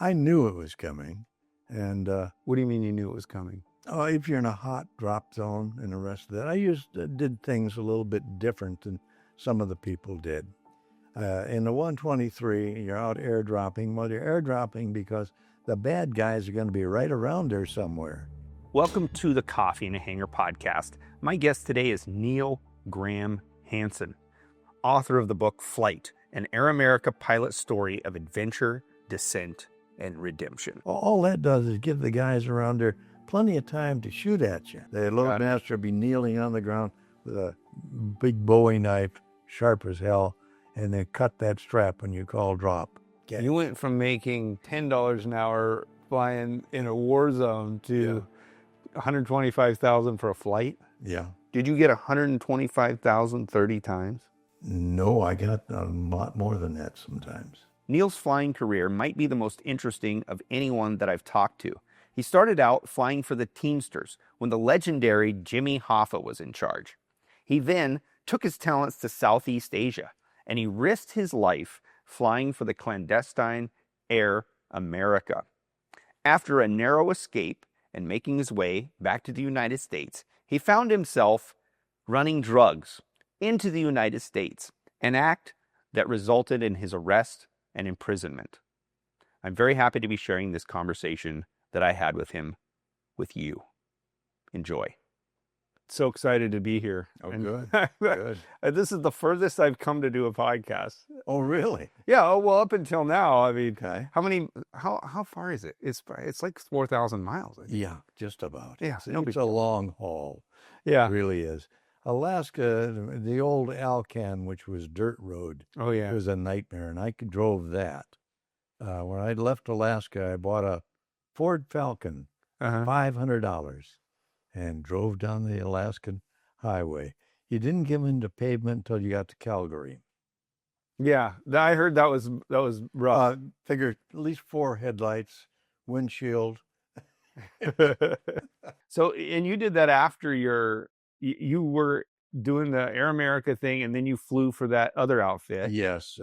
I knew it was coming. And What do you mean you knew it was coming? if you're in a hot drop zone and the rest of that, I did things a little bit different than some of the people did. In the 123, you're out airdropping. Well, you're airdropping because the bad guys are going to be right around there somewhere. Welcome to the Coffee in a Hangar podcast. My guest today is Neil Hansen, author of the book Flight, an Air America pilot story of adventure, descent, and redemption. All that does is give the guys around there plenty of time to shoot at you. The loadmaster will be kneeling on the ground with a big Bowie knife, sharp as hell, and then cut that strap when you call drop. You went from making $10 an hour flying in a war zone to $125,000 for a flight? Yeah. Did you get $125,000 30 times? No, I got a lot more than that sometimes. Neil's flying career might be the most interesting of anyone that I've talked to. He started out flying for the Teamsters when the legendary Jimmy Hoffa was in charge. He then took his talents to Southeast Asia, and he risked his life flying for the clandestine Air America. After a narrow escape and making his way back to the United States, he found himself running drugs into the United States, an act that resulted in his arrest and imprisonment. I'm very happy to be sharing this conversation that I had with him with you. Enjoy. So excited to be here. Oh, good. Good. This is the furthest I've come to do a podcast. Oh, really? Yeah. Oh, well, up until now, I mean, Okay. how far is it? It's like 4,000 miles. I think. Yeah, just about. Yeah. It's a long haul. Yeah. It really is. Alaska, the old Alcan, which was dirt road, Oh, yeah. it was a nightmare, and I drove that. When I left Alaska, I bought a Ford Falcon, $500, and drove down the Alaskan highway. You didn't get into pavement until you got to Calgary. Yeah, I heard that was rough. Figured at least 4 headlights, windshield. So, and you did that after you were doing the Air America thing, and then you flew for that other outfit. Yes,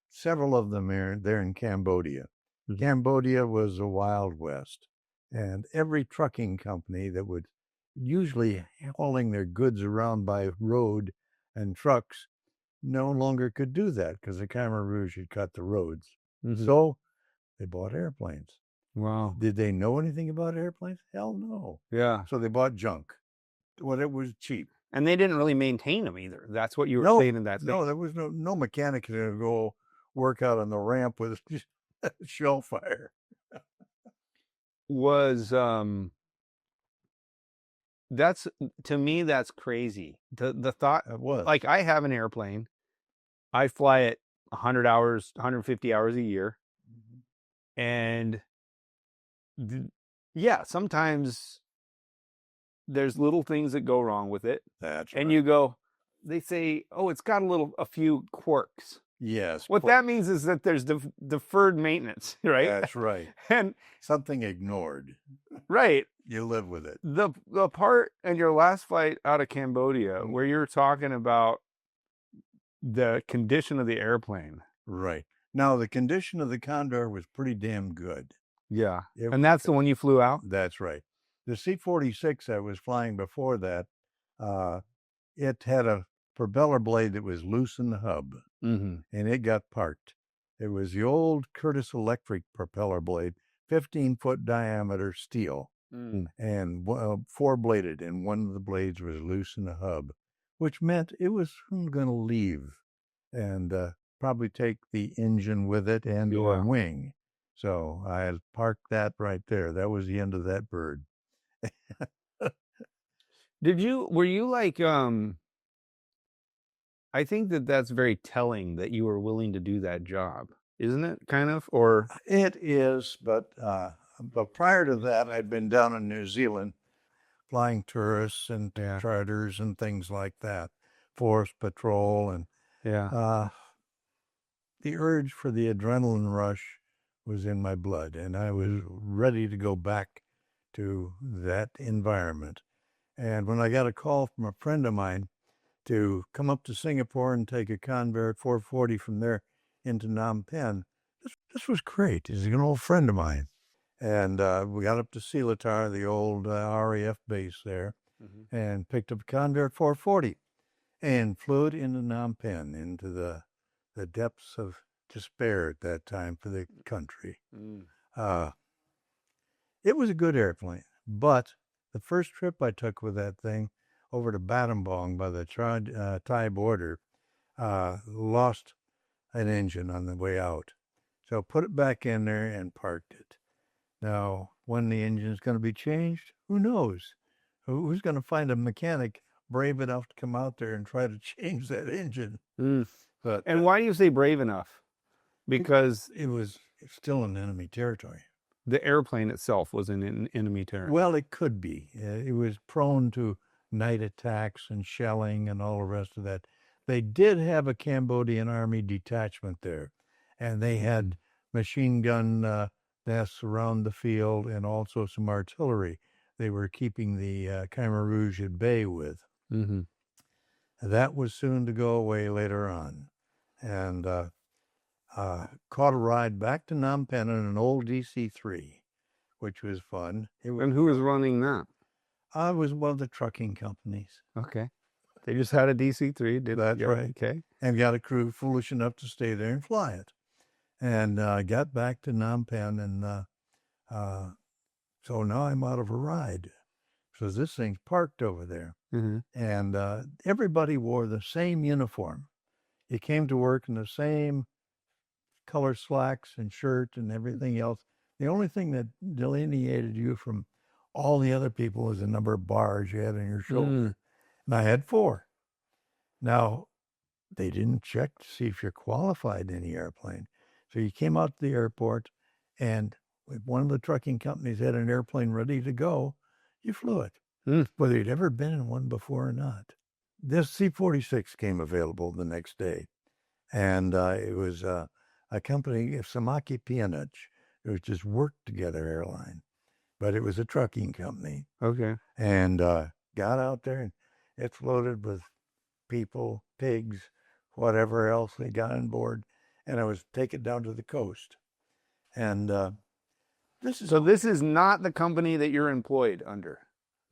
several of them are there in Cambodia. Mm-hmm. Cambodia was a Wild West, and every trucking company that would usually hauling their goods around by road and trucks no longer could do that because the Khmer Rouge had cut the roads. Mm-hmm. So they bought airplanes. Wow. Did they know anything about airplanes? Hell no. Yeah. So they bought junk. Well, it was cheap. And they didn't really maintain them either. That's what you were saying in that thing. No, there was no mechanic to go work out on the ramp with shell fire. That's, to me, that's crazy. The thought, it was. Like, I have an airplane. I fly it 100 hours, 150 hours a year. Mm-hmm. And sometimes there's little things that go wrong with it. That's and right. you go, they say, oh, it's got a few quirks. Yes. What that means is that there's deferred maintenance, right? That's right. And something ignored. Right. You live with it. The part in your last flight out of Cambodia where you're talking about the condition of the airplane. Right. Now, the condition of the Condor was pretty damn good. Yeah. And that's the one you flew out? That's right. The C-46 I was flying before that, it had a propeller blade that was loose in the hub, mm-hmm. and it got parked. It was the old Curtiss Electric propeller blade, 15-foot diameter steel, and 4-bladed, and one of the blades was loose in the hub, which meant it was going to leave and probably take the engine with it and or wing. So I had parked that right there. That was the end of that bird. Were you like, I think that's very telling that you were willing to do that job, isn't it? Kind of, or it is, but prior to that, I'd been down in New Zealand flying tourists and charters and things like that, forest patrol, and the urge for the adrenaline rush was in my blood, and I was ready to go back to that environment. And when I got a call from a friend of mine to come up to Singapore and take a Convair 440 from there into Phnom Penh, this was great. He's an old friend of mine. And we got up to Selatar, the old RAF base there, and picked up a Condor 440 and flew it into Phnom Penh, into the depths of despair at that time for the country. It was a good airplane, but the first trip I took with that thing over to Battambang by the Thai border, lost an engine on the way out. So put it back in there and parked it. Now, when the engine's going to be changed, who knows? Who's going to find a mechanic brave enough to come out there and try to change that engine? But, and why do you say brave enough? Because it was still in enemy territory. The airplane itself was in enemy territory. Well, it could be. It was prone to night attacks and shelling and all the rest of that. They did have a Cambodian army detachment there, and they had machine gun nests around the field and also some artillery they were keeping the Khmer Rouge at bay with. That was soon to go away later on. And caught a ride back to Phnom Penh in an old DC-3, which was fun. And who was running that? I was one of the trucking companies. Okay. They just had a DC-3. That's right. Okay. And got a crew foolish enough to stay there and fly it. And got back to Phnom Penh, and so now I'm out of a ride. So this thing's parked over there. And everybody wore the same uniform. You came to work in the same color slacks and shirt and everything else. The only thing that delineated you from all the other people was the number of bars you had on your shoulder. And I had 4. Now, they didn't check to see if you're qualified in any airplane. So you came out to the airport, and if one of the trucking companies had an airplane ready to go, you flew it, whether you'd ever been in one before or not. This C-46 came available the next day, and it was a company, Samaki Peonage. It was just worked together airline, but it was a trucking company. Okay. And got out there, and it floated with people, pigs, whatever else they got on board, and I was taken down to the coast. And this is not the company that you're employed under,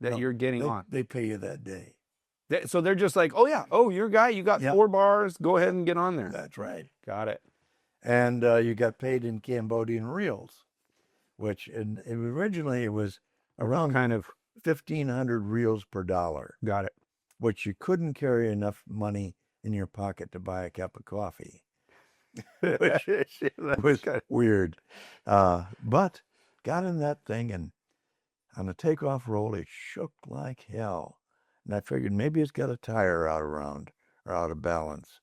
that you're getting on. They pay you that day. So they're just like, oh yeah, your guy, you got 4 bars, go ahead and get on there. That's right. Got it. And you got paid in Cambodian reals, which originally it was around kind of 1,500 reals per dollar. Got it. Which you couldn't carry enough money in your pocket to buy a cup of coffee. Which was weird. But got in that thing, and on the takeoff roll, it shook like hell. And I figured maybe it's got a tire out of balance.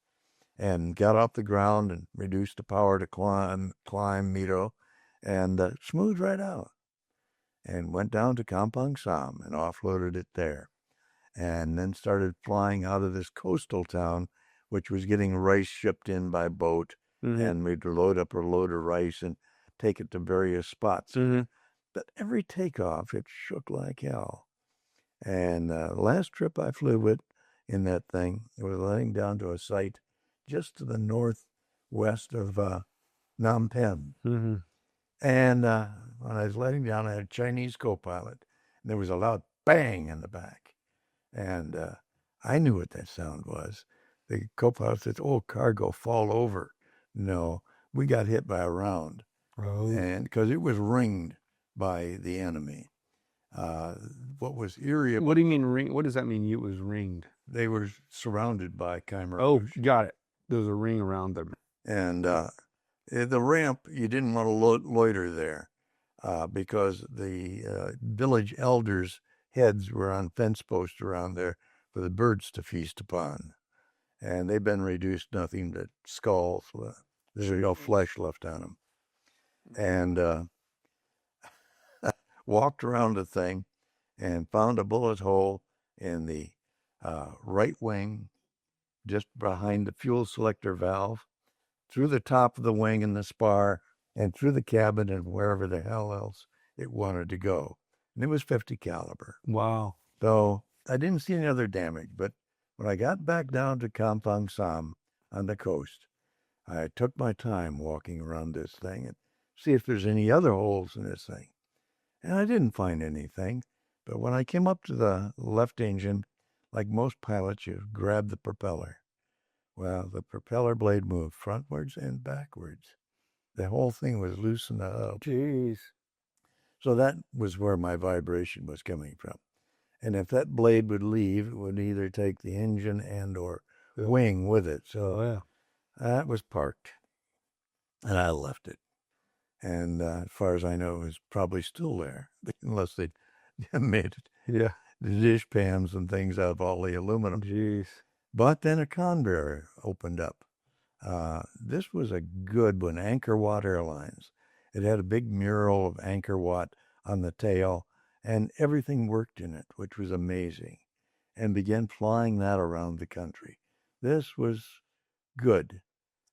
And got off the ground and reduced the power to climb Mito, and smoothed right out. And went down to Kampong Sam and offloaded it there. And then started flying out of this coastal town, which was getting rice shipped in by boat. And we'd load up a load of rice and take it to various spots. But every takeoff, it shook like hell. And last trip I flew with in that thing, it was letting down to a site just to the northwest of Phnom Penh. And when I was letting down, I had a Chinese co-pilot, and there was a loud bang in the back. And I knew what that sound was. The co-pilot said, "Oh, cargo, fall over." No, we got hit by a round. And because it was ringed by the enemy. What was eerie... What do you mean ring? What does that mean, it was ringed? They were surrounded by Khmer Rouge. Oh, got it. There was a ring around them. And the ramp, you didn't want to loiter there because the village elders' heads were on fence posts around there for the birds to feast upon. And they've been reduced nothing but skulls. There's no flesh left on them. And walked around the thing and found a bullet hole in the right wing, just behind the fuel selector valve, through the top of the wing and the spar, and through the cabin and wherever the hell else it wanted to go. And it was 50 caliber. Wow. So I didn't see any other damage, but when I got back down to Kampong Sam on the coast, I took my time walking around this thing and see if there's any other holes in this thing. And I didn't find anything. But when I came up to the left engine, like most pilots, you grab the propeller. Well, the propeller blade moved frontwards and backwards. The whole thing was loosened up. Jeez. So that was where my vibration was coming from. And if that blade would leave, it would either take the engine and or wing with it. So that was parked. And I left it. And as far as I know, it was probably still there, unless they made it. Yeah. The dish pans and things out of all the aluminum. Jeez. But then a conveyor opened up. This was a good one, Angkor Wat Airlines. It had a big mural of Angkor Wat on the tail, and everything worked in it, which was amazing, and began flying that around the country. This was good.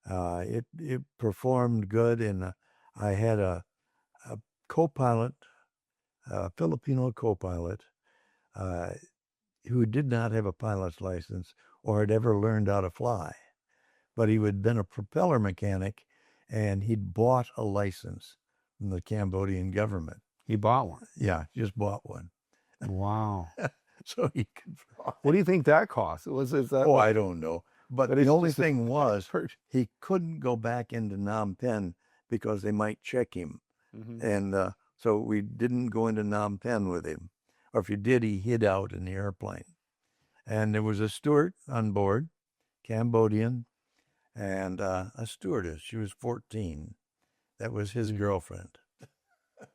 It performed good, and I had a co-pilot, a Filipino co-pilot, who did not have a pilot's license or had ever learned how to fly. But he had been a propeller mechanic, and he'd bought a license from the Cambodian government. He bought one? Yeah, just bought one. Wow. So he could fly. What do you think that cost? I don't know. But the only thing was, he couldn't go back into Phnom Penh because they might check him. Mm-hmm. And so we didn't go into Phnom Penh with him. Or if you did, he hid out in the airplane. And there was a steward on board, Cambodian, and a stewardess. She was 14. That was his girlfriend.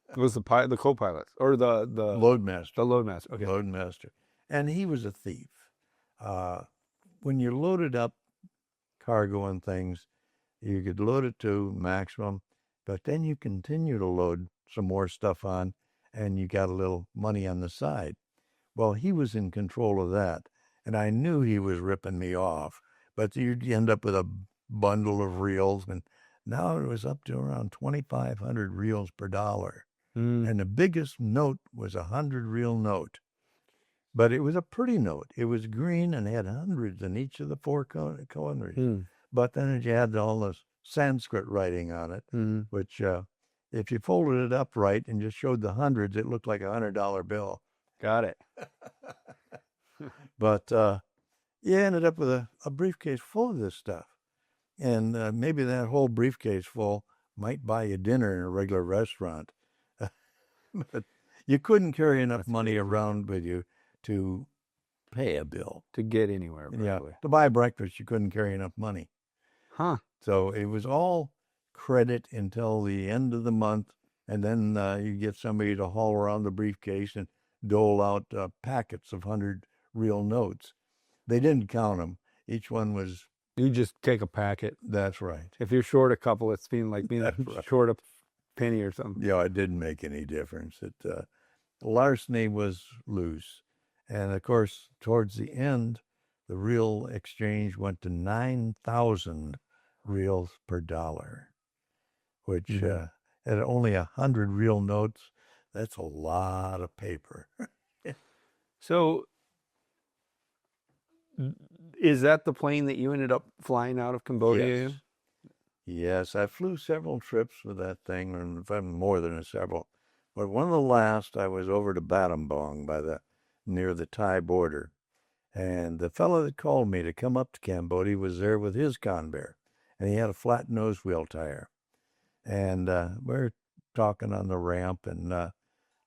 It was the co-pilot or the loadmaster. The loadmaster. Okay. Loadmaster. And he was a thief. When you loaded up cargo and things, you could load it to maximum, but then you continue to load some more stuff on, and you got a little money on the side. Well, he was in control of that, and I knew he was ripping me off, but you'd end up with a bundle of reals, and now it was up to around 2,500 reals per dollar. And the biggest note was 100 real note. But it was a pretty note. It was green and had hundreds in each of the four countries. But then it had all this Sanskrit writing on it, which if you folded it up right and just showed the hundreds, it looked like a $100 bill. Got it. But you ended up with a briefcase full of this stuff. And maybe that whole briefcase full might buy you dinner in a regular restaurant. But you couldn't carry enough money around with you to pay a bill. To get anywhere, probably. Yeah, to buy breakfast, you couldn't carry enough money. Huh. So it was all credit until the end of the month, and then you get somebody to haul around the briefcase and dole out packets of 100 real notes. They didn't count them. Each one was... You just take a packet. That's right. If you're short a couple, it's like being right. Short a penny or something. Yeah, it didn't make any difference. Larceny was loose. And of course, towards the end, the real exchange went to 9,000 reals per dollar, which at only 100 real notes, that's a lot of paper. So is that the plane that you ended up flying out of Cambodia in? Yes, I flew several trips with that thing, and in fact, more than several. But one of the last, I was over to Battambang near the Thai border. And the fellow that called me to come up to Cambodia was there with his Convair, and he had a flat nose wheel tire. And we're talking on the ramp, and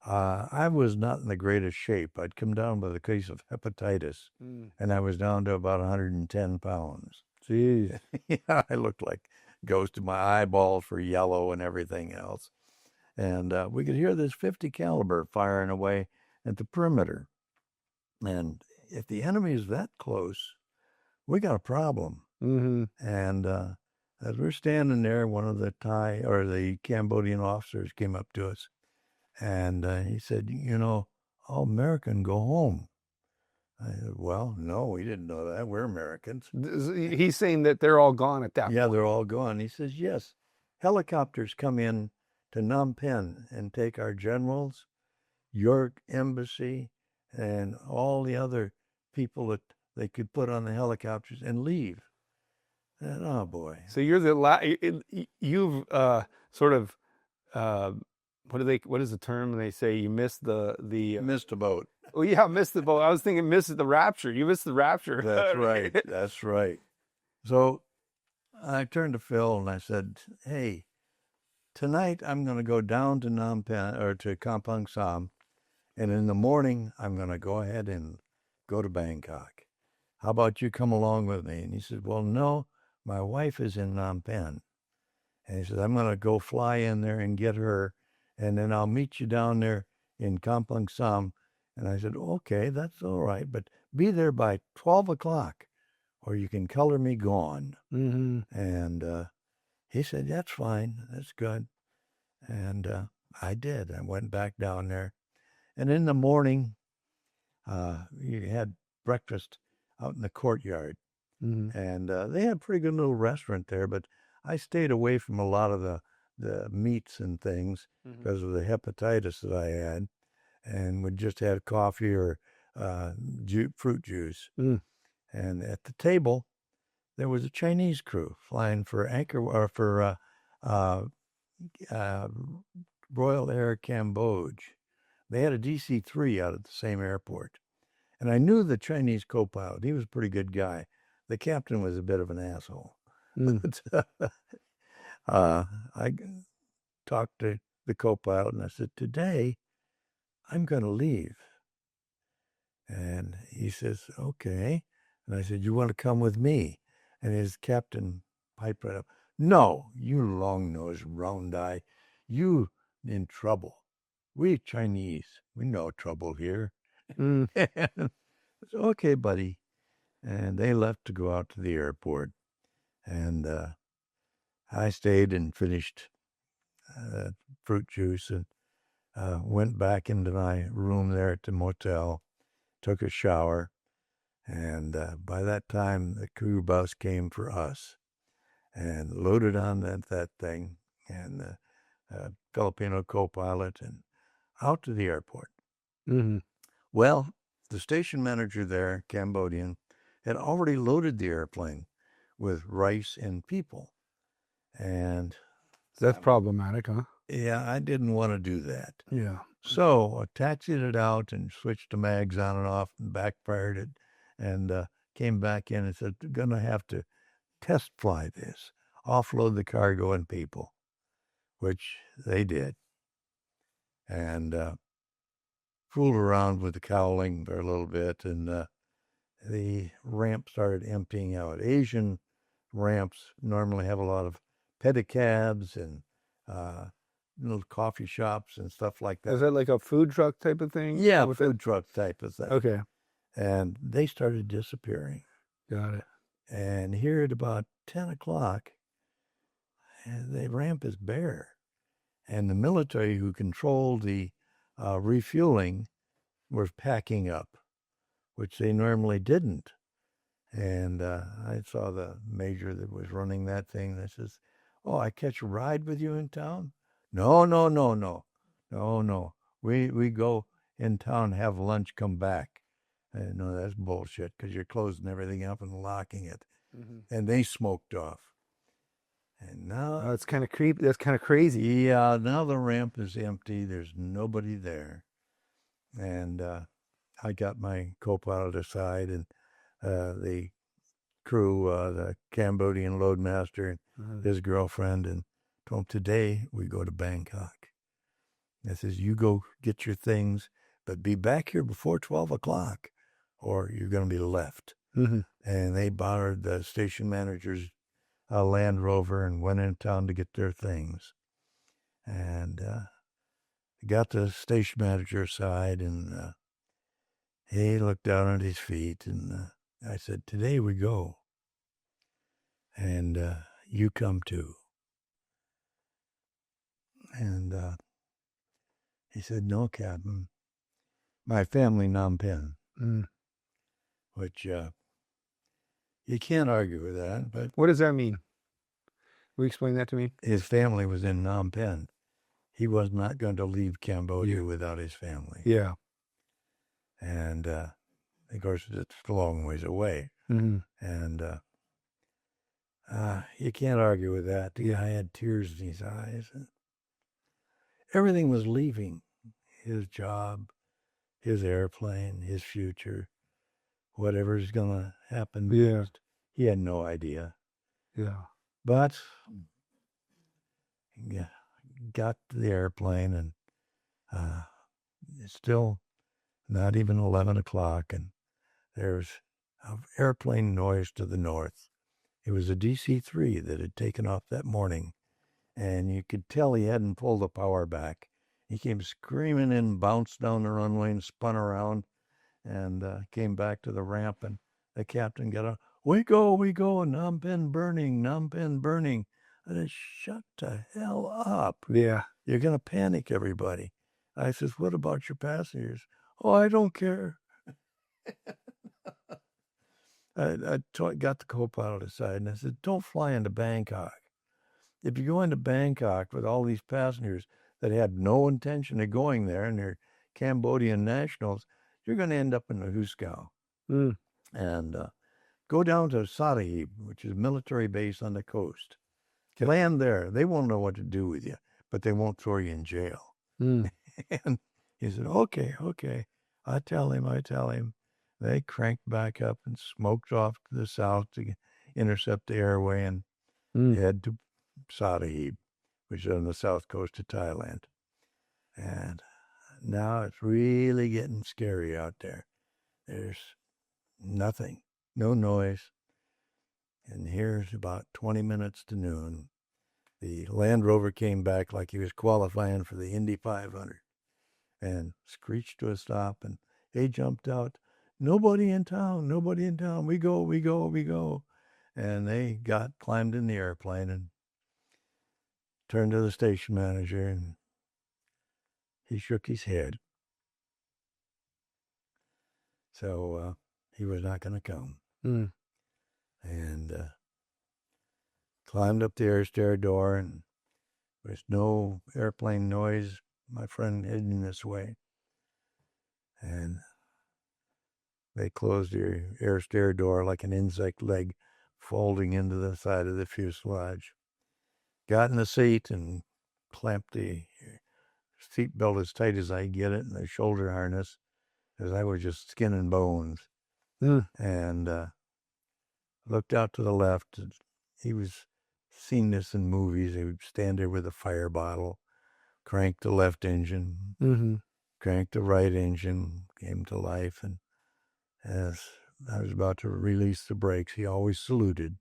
I was not in the greatest shape. I'd come down with a case of hepatitis, and I was down to about 110 pounds. Jeez. Yeah, I looked like a ghost. My eyeballs were yellow and everything else. And we could hear this 50 caliber firing away at the perimeter. And if the enemy is that close, we got a problem. And as we're standing there, one of the Cambodian officers came up to us, and he said, all American go home. I said, well, no, we didn't know that. We're Americans. He's saying that they're all gone at that point. Yeah, they're all gone. He says, yes, helicopters come in to Phnom Penh and take our generals, your embassy, and all the other people that they could put on the helicopters and leave. And, oh boy. So you're you've sort of what is the term they say? You missed the Missed a boat. Oh yeah, missed the boat. I was thinking missed the rapture. You missed the rapture. That's right. That's right. So I turned to Phil and I said, "Hey, tonight I'm going to go down to Phnom Penh or to Kampong Sam, and in the morning I'm going to go ahead and go to Bangkok. How about you come along with me?" And he said, "Well, no, my wife is in Phnom Penh." And he said, "I'm going to go fly in there and get her, and then I'll meet you down there in Kampong Sam." And I said, "Okay, that's all right, but be there by 12 o'clock or you can color me gone." Mm-hmm. And he said, "That's fine. That's good." And I did. I went back down there. And in the morning, you had breakfast out in the courtyard. Mm-hmm. And they had a pretty good little restaurant there, but I stayed away from a lot of the meats and things because of the hepatitis that I had, and would just have coffee or fruit juice. Mm. And at the table, there was a Chinese crew flying for Royal Air Cambodia. They had a DC-3 out at the same airport. And I knew the Chinese co-pilot. He was a pretty good guy. The captain was a bit of an asshole. Mm. But I talked to the co-pilot and I said, "Today, I'm going to leave." And he says, "Okay." And I said, "You want to come with me?" And his captain piped right up, "No, you long-nosed round eye. You in trouble. We Chinese, we no trouble here." Mm. And I said, "Okay, buddy." And they left to go out to the airport. And I stayed and finished fruit juice and went back into my room there at the motel, took a shower. And by that time, the crew bus came for us and loaded on that thing, and the Filipino co-pilot, and out to the airport. Mm-hmm. Well, the station manager there, Cambodian, had already loaded the airplane with rice and people. And that's problematic, huh? Yeah, I didn't want to do that. Yeah. So I taxied it out and switched the mags on and off and backfired it, and came back in and said, "Going to have to test fly this, offload the cargo and people," which they did. And fooled around with the cowling for a little bit, and the ramp started emptying out. Asian ramps normally have a lot of pedicabs and little coffee shops and stuff like that. Is that like a food truck type of thing? Yeah, food truck type of thing. Okay. And they started disappearing. Got it. And here at about 10 o'clock, the ramp is bare. And the military who controlled the refueling were packing up, which they normally didn't. And I saw the major that was running that thing that says, "Oh, I catch a ride with you in town?" No. We go in town, have lunch, come back. No, that's bullshit, because you're closing everything up and locking it. Mm-hmm. And they smoked off. And now it's kind of creepy. That's kind of crazy. Yeah, now the ramp is empty. There's nobody there. And I got my co-pilot aside, and the crew, the Cambodian loadmaster and his girlfriend, and told him, "Today we go to Bangkok." I says, "You go get your things, but be back here before 12 o'clock or you're going to be left." Mm-hmm. And they borrowed the station manager's Land Rover and went in town to get their things. And got the station manager aside, and he looked down at his feet, and I said, "Today we go. And you come too." And he said, "No, Captain. My family, Phnom Penh." Mm. Which you can't argue with that. But what does that mean? Will you explain that to me? His family was in Phnom Penh. He was not going to leave Cambodia without his family. Yeah. And of course, it's a long ways away. Mm-hmm. And You can't argue with that. The guy had tears in his eyes. Everything was leaving. His job, his airplane, his future, whatever's going to happen next. He had no idea. Yeah. But got to the airplane, and it's still not even 11 o'clock, and there's an airplane noise to the north. It was a DC-3 that had taken off that morning, and you could tell he hadn't pulled the power back. He came screaming in, bounced down the runway, and spun around, and came back to the ramp, and the captain got on. We go, Phnom Penh burning, Phnom Penh burning. I said, shut the hell up. Yeah. You're going to panic everybody. I says, what about your passengers? Oh, I don't care. I got the co-pilot aside, and I said, don't fly into Bangkok. If you go into Bangkok with all these passengers that had no intention of going there, and they're Cambodian nationals, you're going to end up in the Huskau. And go down to Sahib, which is a military base on the coast. Land there. They won't know what to do with you, but they won't throw you in jail. And he said, okay. I tell him. They cranked back up and smoked off to the south to intercept the airway and head to Sahib, which is on the south coast of Thailand. And now it's really getting scary out there. There's nothing, no noise. And here's about 20 minutes to noon. The Land Rover came back like he was qualifying for the Indy 500 and screeched to a stop, and they jumped out. Nobody in town. We go. And they climbed in the airplane and turned to the station manager, and he shook his head. So he was not going to come. And climbed up the air stair door, and there's no airplane noise. My friend heading this way. And they closed the air stair door like an insect leg folding into the side of the fuselage. Got in the seat and clamped the seat belt as tight as I could get it, and the shoulder harness, as I was just skin and bones. And looked out to the left. And he was seen this in movies. He would stand there with a fire bottle, crank the left engine, crank the right engine, came to life. And as I was about to release the brakes, he always saluted.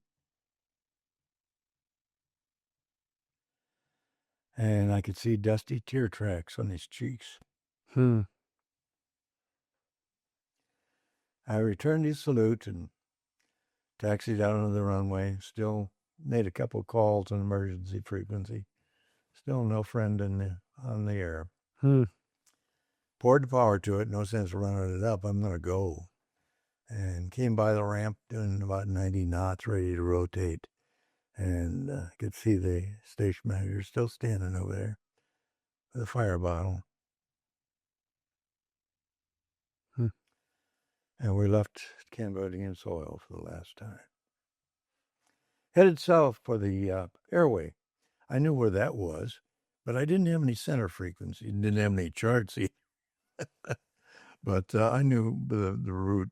And I could see dusty tear tracks on his cheeks. I returned his salute and taxied out onto the runway. Still made a couple of calls on emergency frequency. Still no friend on the air. Poured the power to it. No sense running it up. I'm going to go. And came by the ramp doing about 90 knots, ready to rotate. And could see the station manager still standing over there with a fire bottle. And we left Cambodian soil for the last time. Headed south for the airway. I knew where that was, but I didn't have any center frequency. Didn't have any charts either. But I knew the route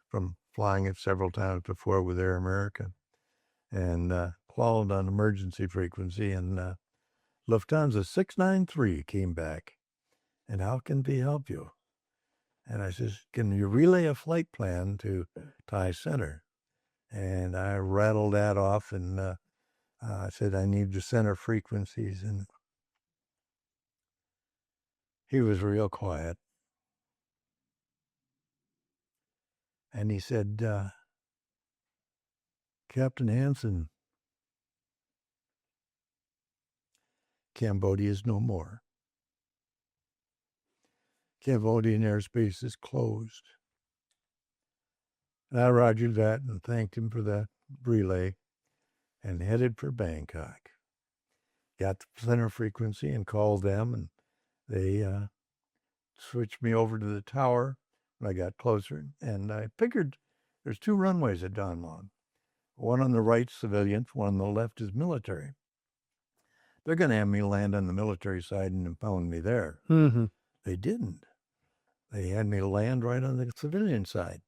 from flying it several times before with Air America. And called on emergency frequency, and Lufthansa 693 came back. And how can we help you? And I says, can you relay a flight plan to Thai Center? And I rattled that off, and I said, I need the center frequencies. And he was real quiet. And he said, Captain Hansen, Cambodia is no more. Cambodian airspace is closed. And I rogered that and thanked him for that relay and headed for Bangkok. Got the center frequency and called them, and they switched me over to the tower when I got closer. And I figured there's two runways at Don Mueang. One on the right, civilian. One on the left is military. They're going to have me land on the military side and impound me there. Mm-hmm. They didn't. They had me land right on the civilian side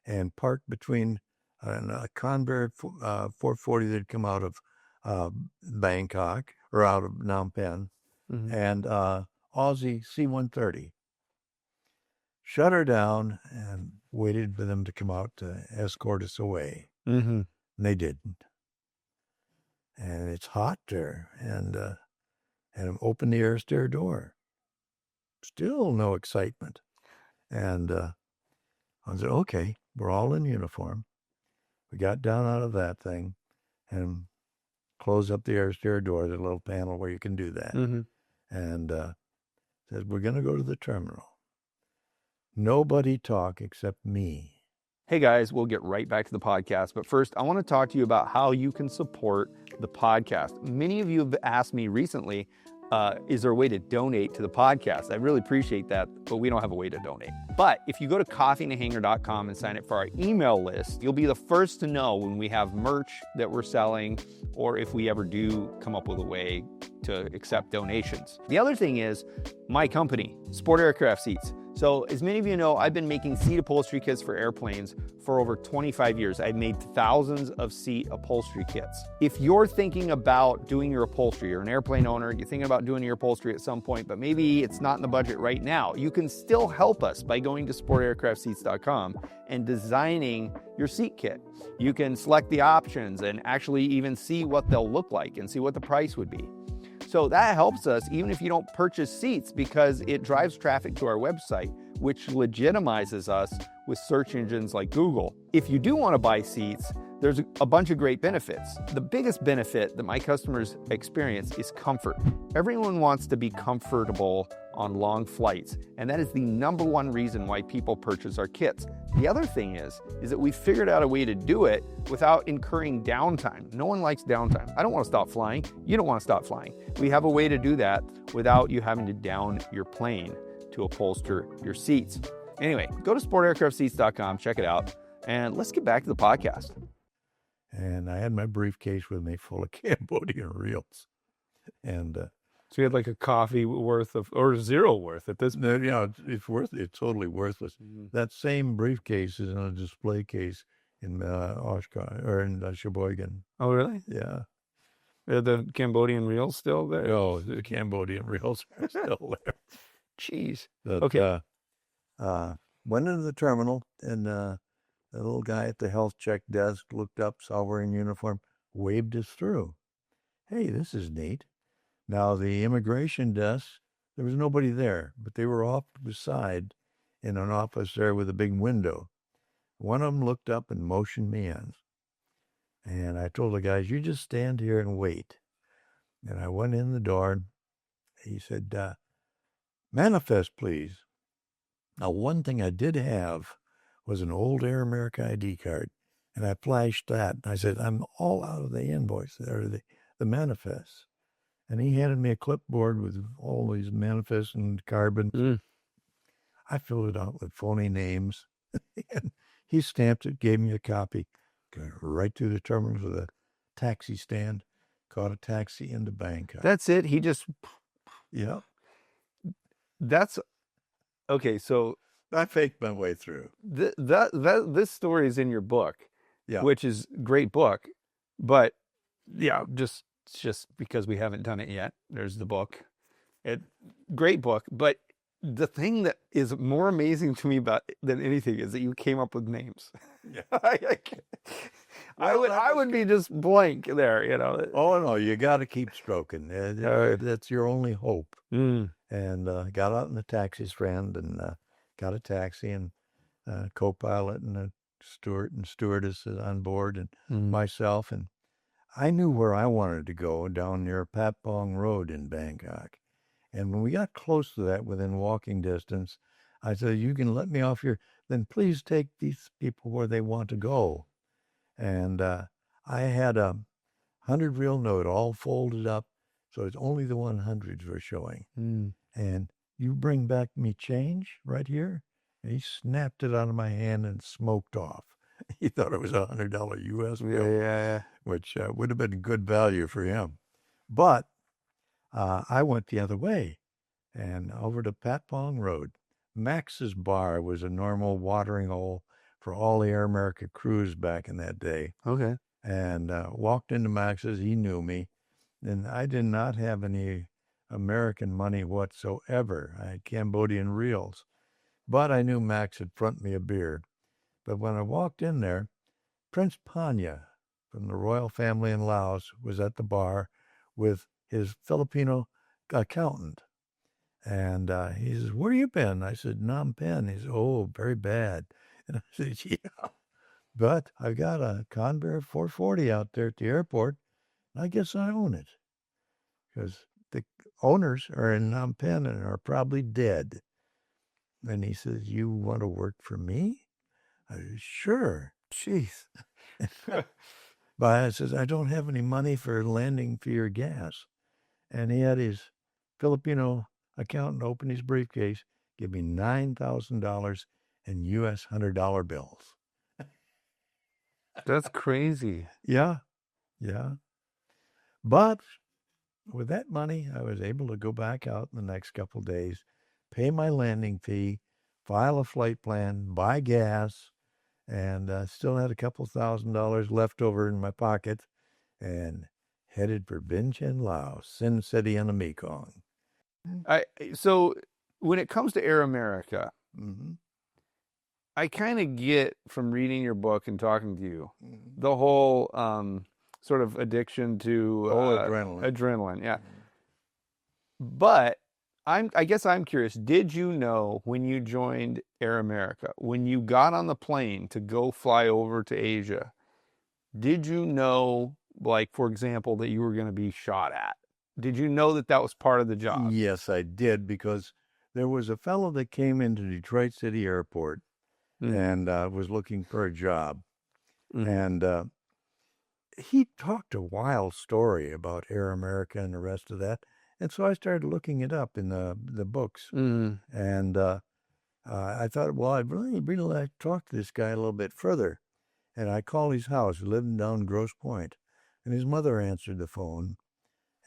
and park between a Convair 440 that had come out of Bangkok or out of Phnom Penh and Aussie C-130. Shut her down and waited for them to come out to escort us away. Mm-hmm. And they didn't. And it's hot there. And opened the air stair door. Still no excitement. And I said, okay, we're all in uniform. We got down out of that thing and closed up the air stair door, the little panel where you can do that. Mm-hmm. And said, we're going to go to the terminal. Nobody talk except me. Hey guys, we'll get right back to the podcast. But first, I want to talk to you about how you can support the podcast. Many of you have asked me recently, is there a way to donate to the podcast? I really appreciate that, but we don't have a way to donate. But if you go to coffeeandhanger.com and sign up for our email list, you'll be the first to know when we have merch that we're selling or if we ever do come up with a way to accept donations. The other thing is my company, Sport Aircraft Seats. So as many of you know, I've been making seat upholstery kits for airplanes for over 25 years. I've made thousands of seat upholstery kits. If you're thinking about doing your upholstery, you're an airplane owner, you're thinking about doing your upholstery at some point, but maybe it's not in the budget right now, you can still help us by going to sportaircraftseats.com and designing your seat kit. You can select the options and actually even see what they'll look like and see what the price would be. So that helps us even if you don't purchase seats because it drives traffic to our website, which legitimizes us with search engines like Google. If you do want to buy seats, there's a bunch of great benefits. The biggest benefit that my customers experience is comfort. Everyone wants to be comfortable on long flights, and that is the number one reason why people purchase our kits. The other thing is that we figured out a way to do it without incurring downtime. No one likes downtime. I don't want to stop flying. You don't want to stop flying. We have a way to do that without you having to down your plane to upholster your seats. Anyway, go to sportaircraftseats.com, check it out, and let's get back to the podcast. And I had my briefcase with me full of Cambodian reels. And so you had like a coffee worth of, or zero worth at this point. yeah, it's totally worthless. Mm-hmm. That same briefcase is in a display case in Oshkosh or in Sheboygan. Oh, really? Yeah. Are the Cambodian reels still there? Oh, the Cambodian reels are still there. Jeez. But, okay. Went into the terminal and the little guy at the health check desk looked up, saw we're in uniform, waved us through. Hey, this is neat. Now, the immigration desk, there was nobody there, but they were off to the side in an office there with a big window. One of them looked up and motioned me in. And I told the guys, you just stand here and wait. And I went in the door, and he said, manifest, please. Now, one thing I did have was an old Air America ID card, and I flashed that. And I said, I'm all out of the invoice, or the manifest. And he handed me a clipboard with all these manifests and carbon. Mm. I filled it out with phony names. And he stamped it, gave me a copy. Got right through the terminal to the taxi stand. Caught a taxi into Bangkok. That's it? He just... Yeah. That's... Okay, so... I faked my way through. This story is in your book, yeah, which is a great book. But, yeah, just because we haven't done it yet. There's the book. Great book. But the thing that is more amazing to me than anything is that you came up with names. Yeah. I would be just blank there, you know. Oh, no, you got to keep stroking. That's your only hope. Mm. And got out in the taxi stand and got a taxi and co-pilot and a steward and stewardess on board and myself. And I knew where I wanted to go, down near Patpong Road in Bangkok. And when we got close to that, within walking distance, I said, you can let me off here. Then please take these people where they want to go. And I had a 100-reel note all folded up, so it's only the 100s were showing. Mm. And you bring back me change right here? And he snapped it out of my hand and smoked off. He thought it was a $100 U.S. Yeah, bill, yeah, which would have been good value for him. But I went the other way and over to Patpong Road. Max's Bar was a normal watering hole for all the Air America crews back in that day. yeah. Okay. And walked into Max's. He knew me. And I did not have any American money whatsoever. I had Cambodian reals. But I knew Max had front me a beer. But when I walked in there, Prince Panya from the royal family in Laos was at the bar with his Filipino accountant. And he says, "Where you been?" I said, "Phnom Penh." He said, "Oh, very bad." And I said, "Yeah, but I've got a Convair 440 out there at the airport. I guess I own it." Because the owners are in Phnom Penh and are probably dead. And he says, "You want to work for me?" I said, "Sure." Jeez. But I says, "I don't have any money for landing fee or gas." And he had his Filipino accountant open his briefcase, give me $9,000 in U.S. $100 bills. That's crazy. Yeah, yeah. But with that money, I was able to go back out in the next couple of days, pay my landing fee, file a flight plan, buy gas, and still had a couple $1,000 left over in my pocket, and headed for Vientiane, Laos, Sin City on the Mekong. So when it comes to Air America, Mm-hmm. I kind of get from reading your book and talking to you Mm-hmm. the whole sort of addiction to Adrenaline. Adrenaline, yeah. But I guess I'm curious. Did you know when you joined Air America, when you got on the plane to go fly over to Asia, did you know, like, for example, that you were going to be shot at? Did you know that that was part of the job? Yes, I did, because there was a fellow that came into Detroit City Airport and was looking for a job. And he talked a wild story about Air America and the rest of that. And so I started looking it up in the books. And I thought, well, I'd really like to talk to this guy a little bit further. And I called his house, living down Grosse Pointe. And his mother answered the phone.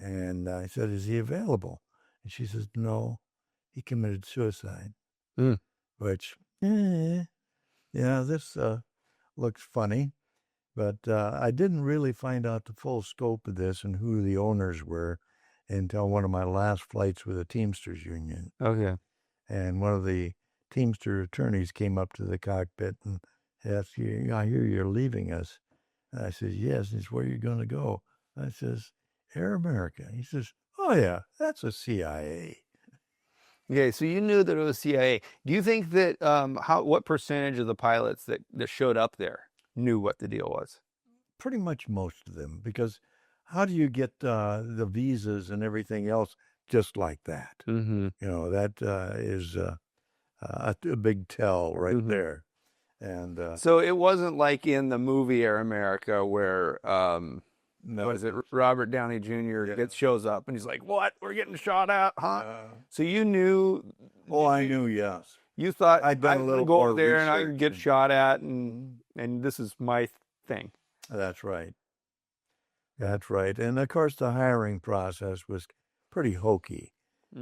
And I said, "Is he available?" And she says, "No, he committed suicide." Which, yeah, this looks funny. But I didn't really find out the full scope of this and who the owners were until one of my last flights with the Teamsters Union. Okay. And one of the Teamster attorneys came up to the cockpit and asked, "I hear you're leaving us." And I says, "Yes." He says, "Where are you going to go?" I says, "Air America." He says, "Oh, yeah, that's a CIA." Okay, so you knew that it was CIA. Do you think that what percentage of the pilots that showed up there knew what the deal was? Pretty much most of them, because how do you get the visas and everything else just like that? You know, that is a big tell right there. And So it wasn't like in the movie Air America where what is it? Robert Downey Jr. shows up and he's like, "What? We're getting shot at, huh?" So you knew? Oh, I knew. Yes, You thought I'd done a I'm little gonna go more over there and I can get research. shot at, and this is my thing. That's right. That's right. And of course, the hiring process was pretty hokey,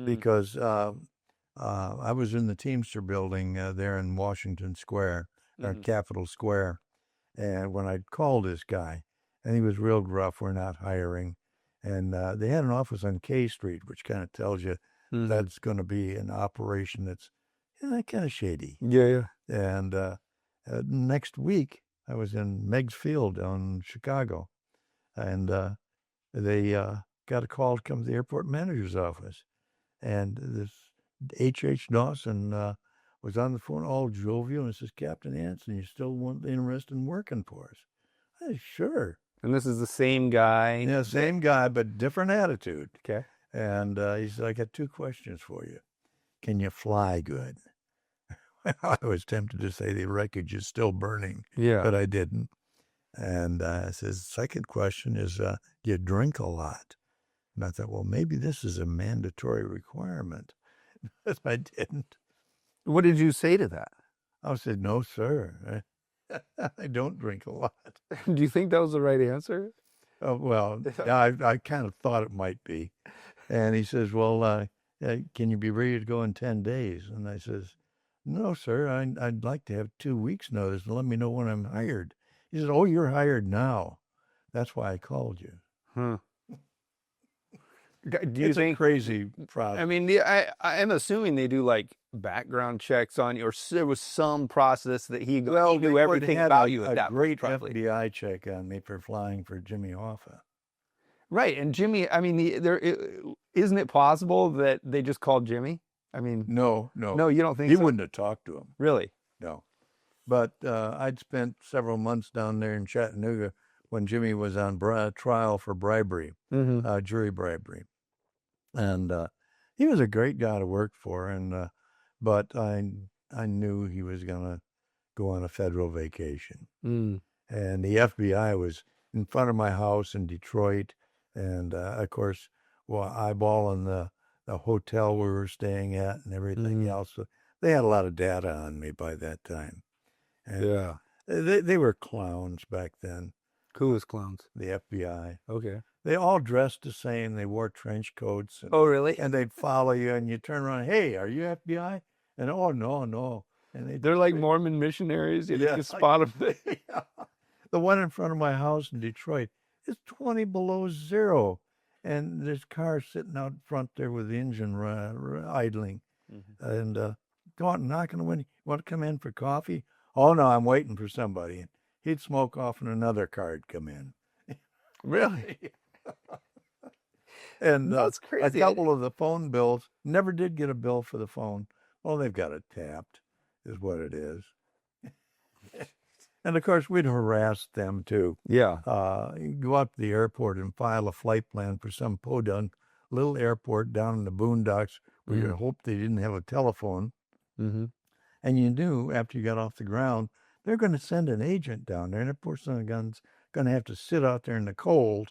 because I was in the Teamster building there in Washington Square, or Capitol Square. And when I called this guy, and he was real gruff, "We're not hiring." And they had an office on K Street, which kind of tells you that's going to be an operation that's kind of shady. Yeah. And next week, I was in Meigs Field down in Chicago. And they got a call to come to the airport manager's office. And this H.H. Dawson was on the phone, all jovial, and says, "Captain Hansen, you still interested in working for us?" I said, "Sure." And this is the same guy. Yeah, same guy, but different attitude. Okay. And he said, "I got 2 questions for you. Can you fly good?" I was tempted to say the wreckage is still burning, but I didn't. And I says, "Second question is, do you drink a lot?" And I thought, well, maybe this is a mandatory requirement. But I didn't. What did you say to that? I said, "No, sir." I don't drink a lot. Do you think that was the right answer? Oh, well, I kind of thought it might be. And he says, well, can you be ready to go in 10 days? And I says, no, sir, I'd like to have 2 weeks notice and let me know when I'm hired. He says, oh, you're hired now. That's why I called you. Huh. Do you It's think a crazy process? I mean, I'm assuming they do like background checks on you, or there was some process that he knew everything about you at that great probably. FBI check on me for flying for Jimmy Hoffa. Right, and Jimmy, I mean, isn't it possible that they just called Jimmy? I mean, No, you don't think he so? wouldn't have talked to him. Really? No, but I'd spent several months down there in Chattanooga when Jimmy was on trial for bribery, jury bribery, and he was a great guy to work for. And but I knew he was gonna go on a federal vacation, and the FBI was in front of my house in Detroit, and of course, eyeballing the hotel we were staying at and everything else. So they had a lot of data on me by that time. And Yeah. They were clowns back then. Who was clowns? The FBI. Okay. They all dressed the same. They wore trench coats. Oh, really? And they'd follow you, and you turn around, hey, are you FBI? And oh, no. And they're like Mormon missionaries. You can spot them. Yeah. The one in front of my house in Detroit is 20 below zero. And there's cars sitting out front there with the engine idling. And go out and knock on the window. You want to come in for coffee? Oh, no, I'm waiting for somebody. And he'd smoke off and another car'd come in. Really? And that's crazy. A couple of the phone bills, never did get a bill for the phone. Well, they've got it tapped, is what it is. And of course, we'd harass them too. Yeah. You go up to the airport and file a flight plan for some podunk little airport down in the boondocks where you hoped they didn't have a telephone. And you knew after you got off the ground, they're going to send an agent down there, and of course, the gun's going to have to sit out there in the cold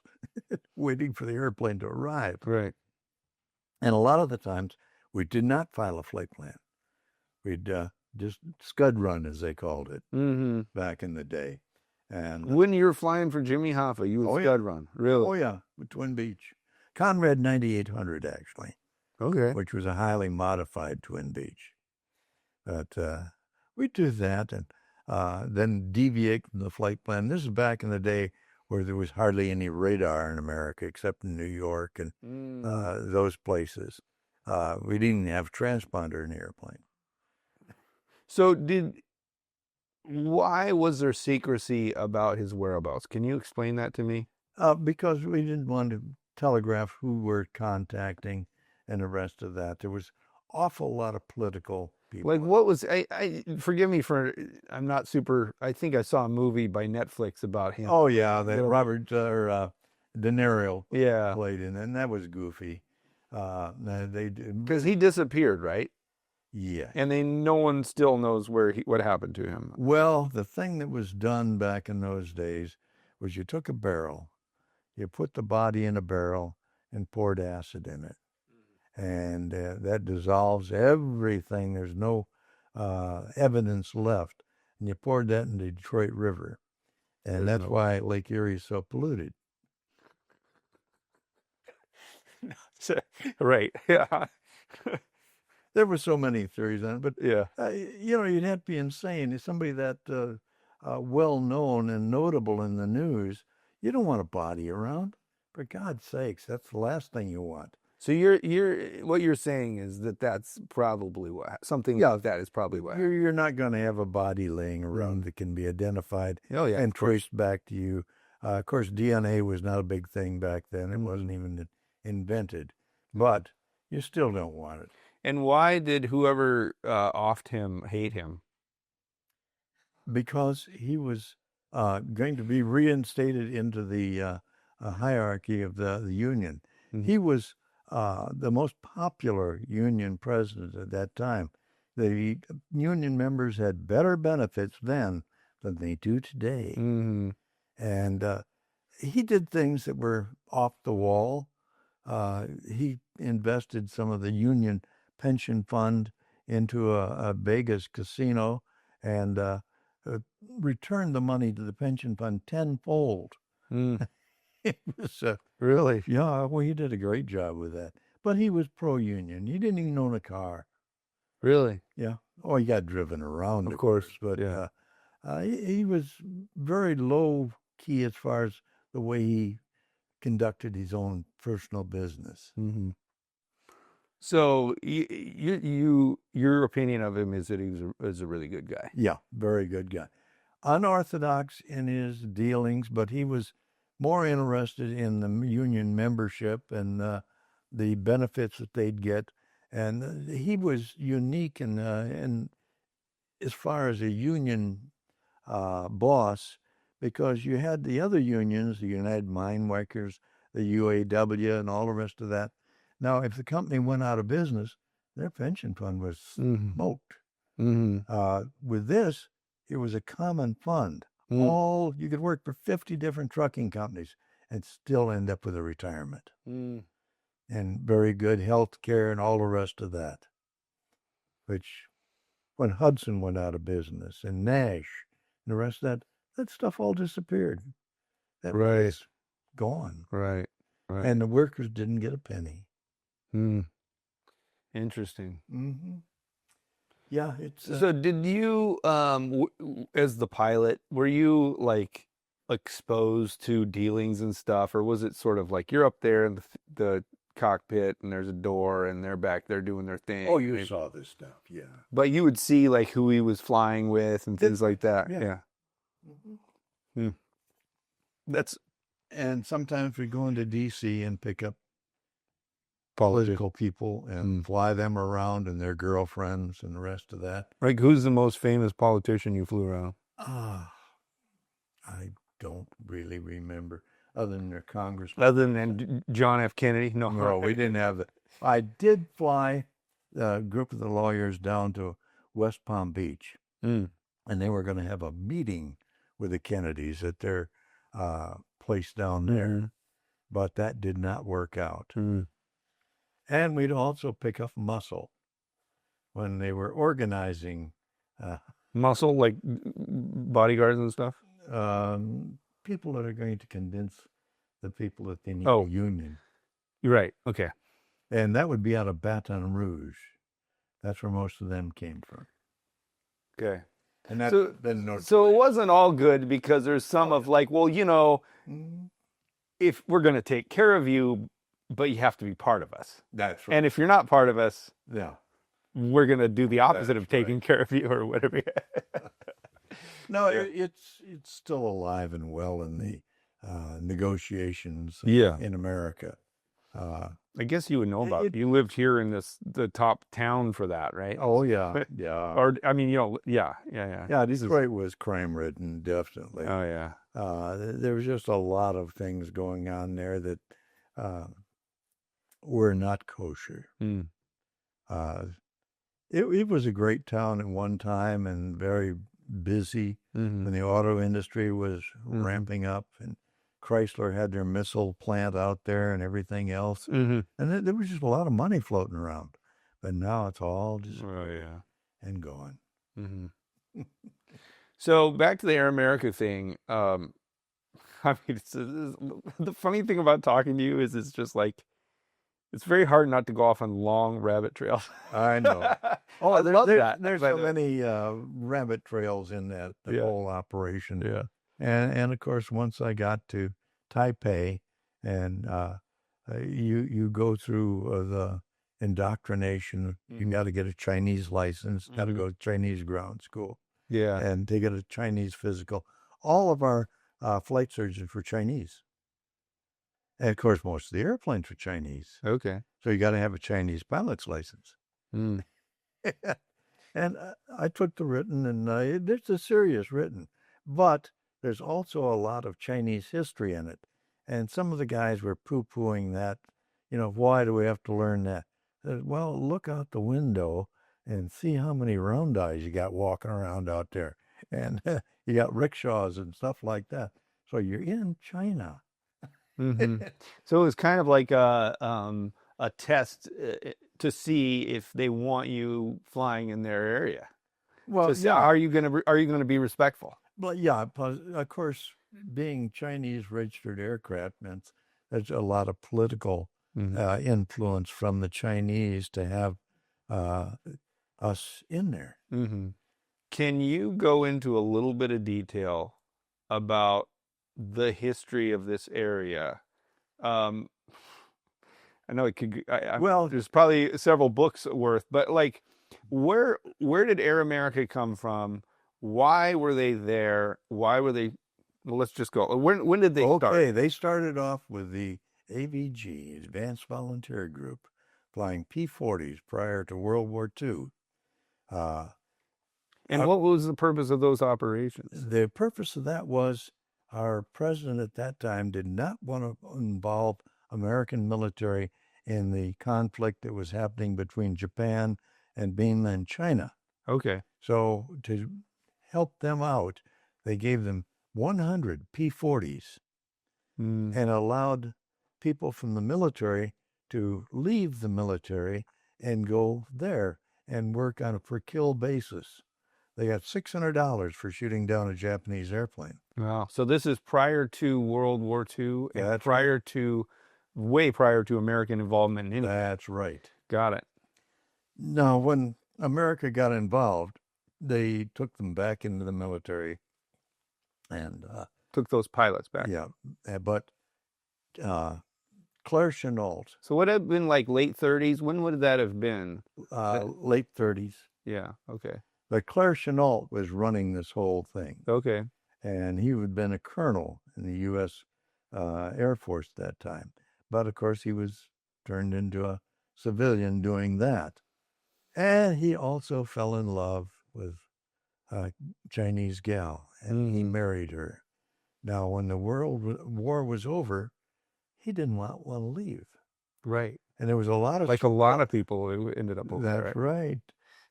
waiting for the airplane to arrive. Right. And a lot of the times, we did not file a flight plan. We'd just scud run, as they called it, back in the day. And when you were flying for Jimmy Hoffa, you would scud run, really? Oh, yeah, with Twin Beach. Conrad 9800, actually. Okay. Which was a highly modified Twin Beach. But we'd do that and then deviate from the flight plan. This is back in the day where there was hardly any radar in America except in New York and those places. We didn't have a transponder in the airplane. So why was there secrecy about his whereabouts? Can you explain that to me? Because we didn't want to telegraph who we're contacting and the rest of that. There was awful lot of political people. Like what was, forgive me for, I'm not super, I think I saw a movie by Netflix about him. Oh yeah, that Robert De Niro Yeah. played in, and that was goofy. They did, because he disappeared, right? Yeah. And no one still knows what happened to him. Well, the thing that was done back in those days was you took a barrel, you put the body in a barrel and poured acid in it. And that dissolves everything. There's no evidence left. And you poured that in the Detroit River. And that's why Lake Erie is so polluted. Right. Yeah. There were so many theories on it, but yeah, you'd have to be insane. If somebody that well known and notable in the news, you don't want a body around. For God's sakes, that's the last thing you want. So what you're saying is that's probably something like that is probably what you're not going to have a body laying around that can be identified and traced back to you. Of course, DNA was not a big thing back then. It wasn't even invented, but you still don't want it. And why did whoever offed him hate him? Because he was going to be reinstated into the hierarchy of the Union. He was the most popular Union president at that time. The Union members had better benefits then than they do today. And he did things that were off the wall. He invested some of the Union pension fund into a Vegas casino and returned the money to the pension fund tenfold. Mm. It was, Really? yeah, well, he did a great job with that. But he was pro-union. He didn't even own a car. Really? Yeah. Oh, he got driven around, Of course, but yeah. he was very low key as far as the way he conducted his own personal business. Mm-hmm. So your opinion of him is that he was a really good guy. Yeah, very good guy. Unorthodox in his dealings, but he was more interested in the union membership and the benefits that they'd get. And he was unique in as far as a union boss, because you had the other unions, the United Mine Workers, the UAW, and all the rest of that. Now, if the company went out of business, their pension fund was smoked. Mm-hmm. With this, it was a common fund. Mm. You could work for 50 different trucking companies and still end up with a retirement. Mm. And very good health care and all the rest of that. Which, when Hudson went out of business and Nash and the rest of that stuff all disappeared. That was gone. Right. And the workers didn't get a penny. Interesting. Mm-hmm. Yeah, it's so did you as the pilot, were you like exposed to dealings and stuff, or was it sort of like you're up there in the cockpit and there's a door and they're back there doing their thing? Oh, you saw this stuff, yeah. But you would see like who he was flying with and things like that. Yeah. Mm-hmm. And sometimes we go into D.C. and pick up political people and fly them around and their girlfriends and the rest of that. Like, who's the most famous politician you flew around? I don't really remember, other than their congressman. Other than John F. Kennedy? No, we didn't have that. I did fly a group of the lawyers down to West Palm Beach, and they were going to have a meeting with the Kennedys at their place down there, but that did not work out. And we'd also pick up muscle when they were organizing. Muscle, like bodyguards and stuff? People that are going to convince the people that they need a union. You're right. Okay. And that would be out of Baton Rouge. That's where most of them came from. Okay. And that's so it wasn't all good, because there's some of like, well, you know, if we're going to take care of you, but you have to be part of us. That's right. And if you're not part of us, yeah, we're going to do the opposite of taking care of you or whatever. No, it's still alive and well in the negotiations in America. I guess you would know about it. You lived here in the top town for that, right? Oh, yeah. Yeah. Or, I mean, you know, yeah. Yeah, Detroit was crime-ridden, definitely. Oh, yeah. There was just a lot of things going on there that were not kosher. It was a great town at one time and very busy when the auto industry was ramping up, and Chrysler had their missile plant out there and everything else. And there was just a lot of money floating around. But now it's all just and gone. So back to the Air America thing. I mean, the funny thing about talking to you is it's just like, it's very hard not to go off on long rabbit trails. I know. Oh, I love that. There's so many rabbit trails in that whole operation. Yeah. And of course, once I got to Taipei, and you go through the indoctrination, you got to get a Chinese license, got to go to Chinese ground school. Yeah. And to get a Chinese physical. All of our flight surgeons were Chinese. And of course, most of the airplanes were Chinese. Okay. So you got to have a Chinese pilot's license. And I took the written, and it's a serious written. But there's also a lot of Chinese history in it. And some of the guys were poo-pooing that. You know, why do we have to learn that? I said, well, look out the window and see how many round eyes you got walking around out there. And you got rickshaws and stuff like that. So you're in China. So it was kind of like a test to see if they want you flying in their area. Well, So are you gonna be respectful? But yeah, of course, being Chinese registered aircraft meant there's a lot of political influence from the Chinese to have us in there. Mm-hmm. Can you go into a little bit of detail about the history of this area? I know it could. Well, there's probably several books worth, but like, where did Air America come from? Why were they there? Why were they? Well, let's just go. When did they start? Okay, they started off with the AVG, Advanced Volunteer Group, flying P-40s prior to World War II. And what was the purpose of those operations? The purpose of that was our president at that time did not want to involve American military in the conflict that was happening between Japan and mainland China. Okay. So to help them out, they gave them 100 P-40s and allowed people from the military to leave the military and go there and work on a per kill basis. They got $600 for shooting down a Japanese airplane. Wow. So this is prior to World War II and That's way prior to American involvement in it. That's right. Got it. Now, when America got involved, they took them back into the military and took those pilots back. Yeah, but Claire Chenault. So would it have been like late 30s? When would that have been? Late 30s. Yeah, okay. But Claire Chenault was running this whole thing. Okay. And he had been a colonel in the U.S. Air Force at that time. But, of course, he was turned into a civilian doing that. And he also fell in love with a Chinese gal, and he married her. Now, when the World War was over, he didn't want to leave. Right. And there was a lot of... Like a lot of people who ended up over there. That's right.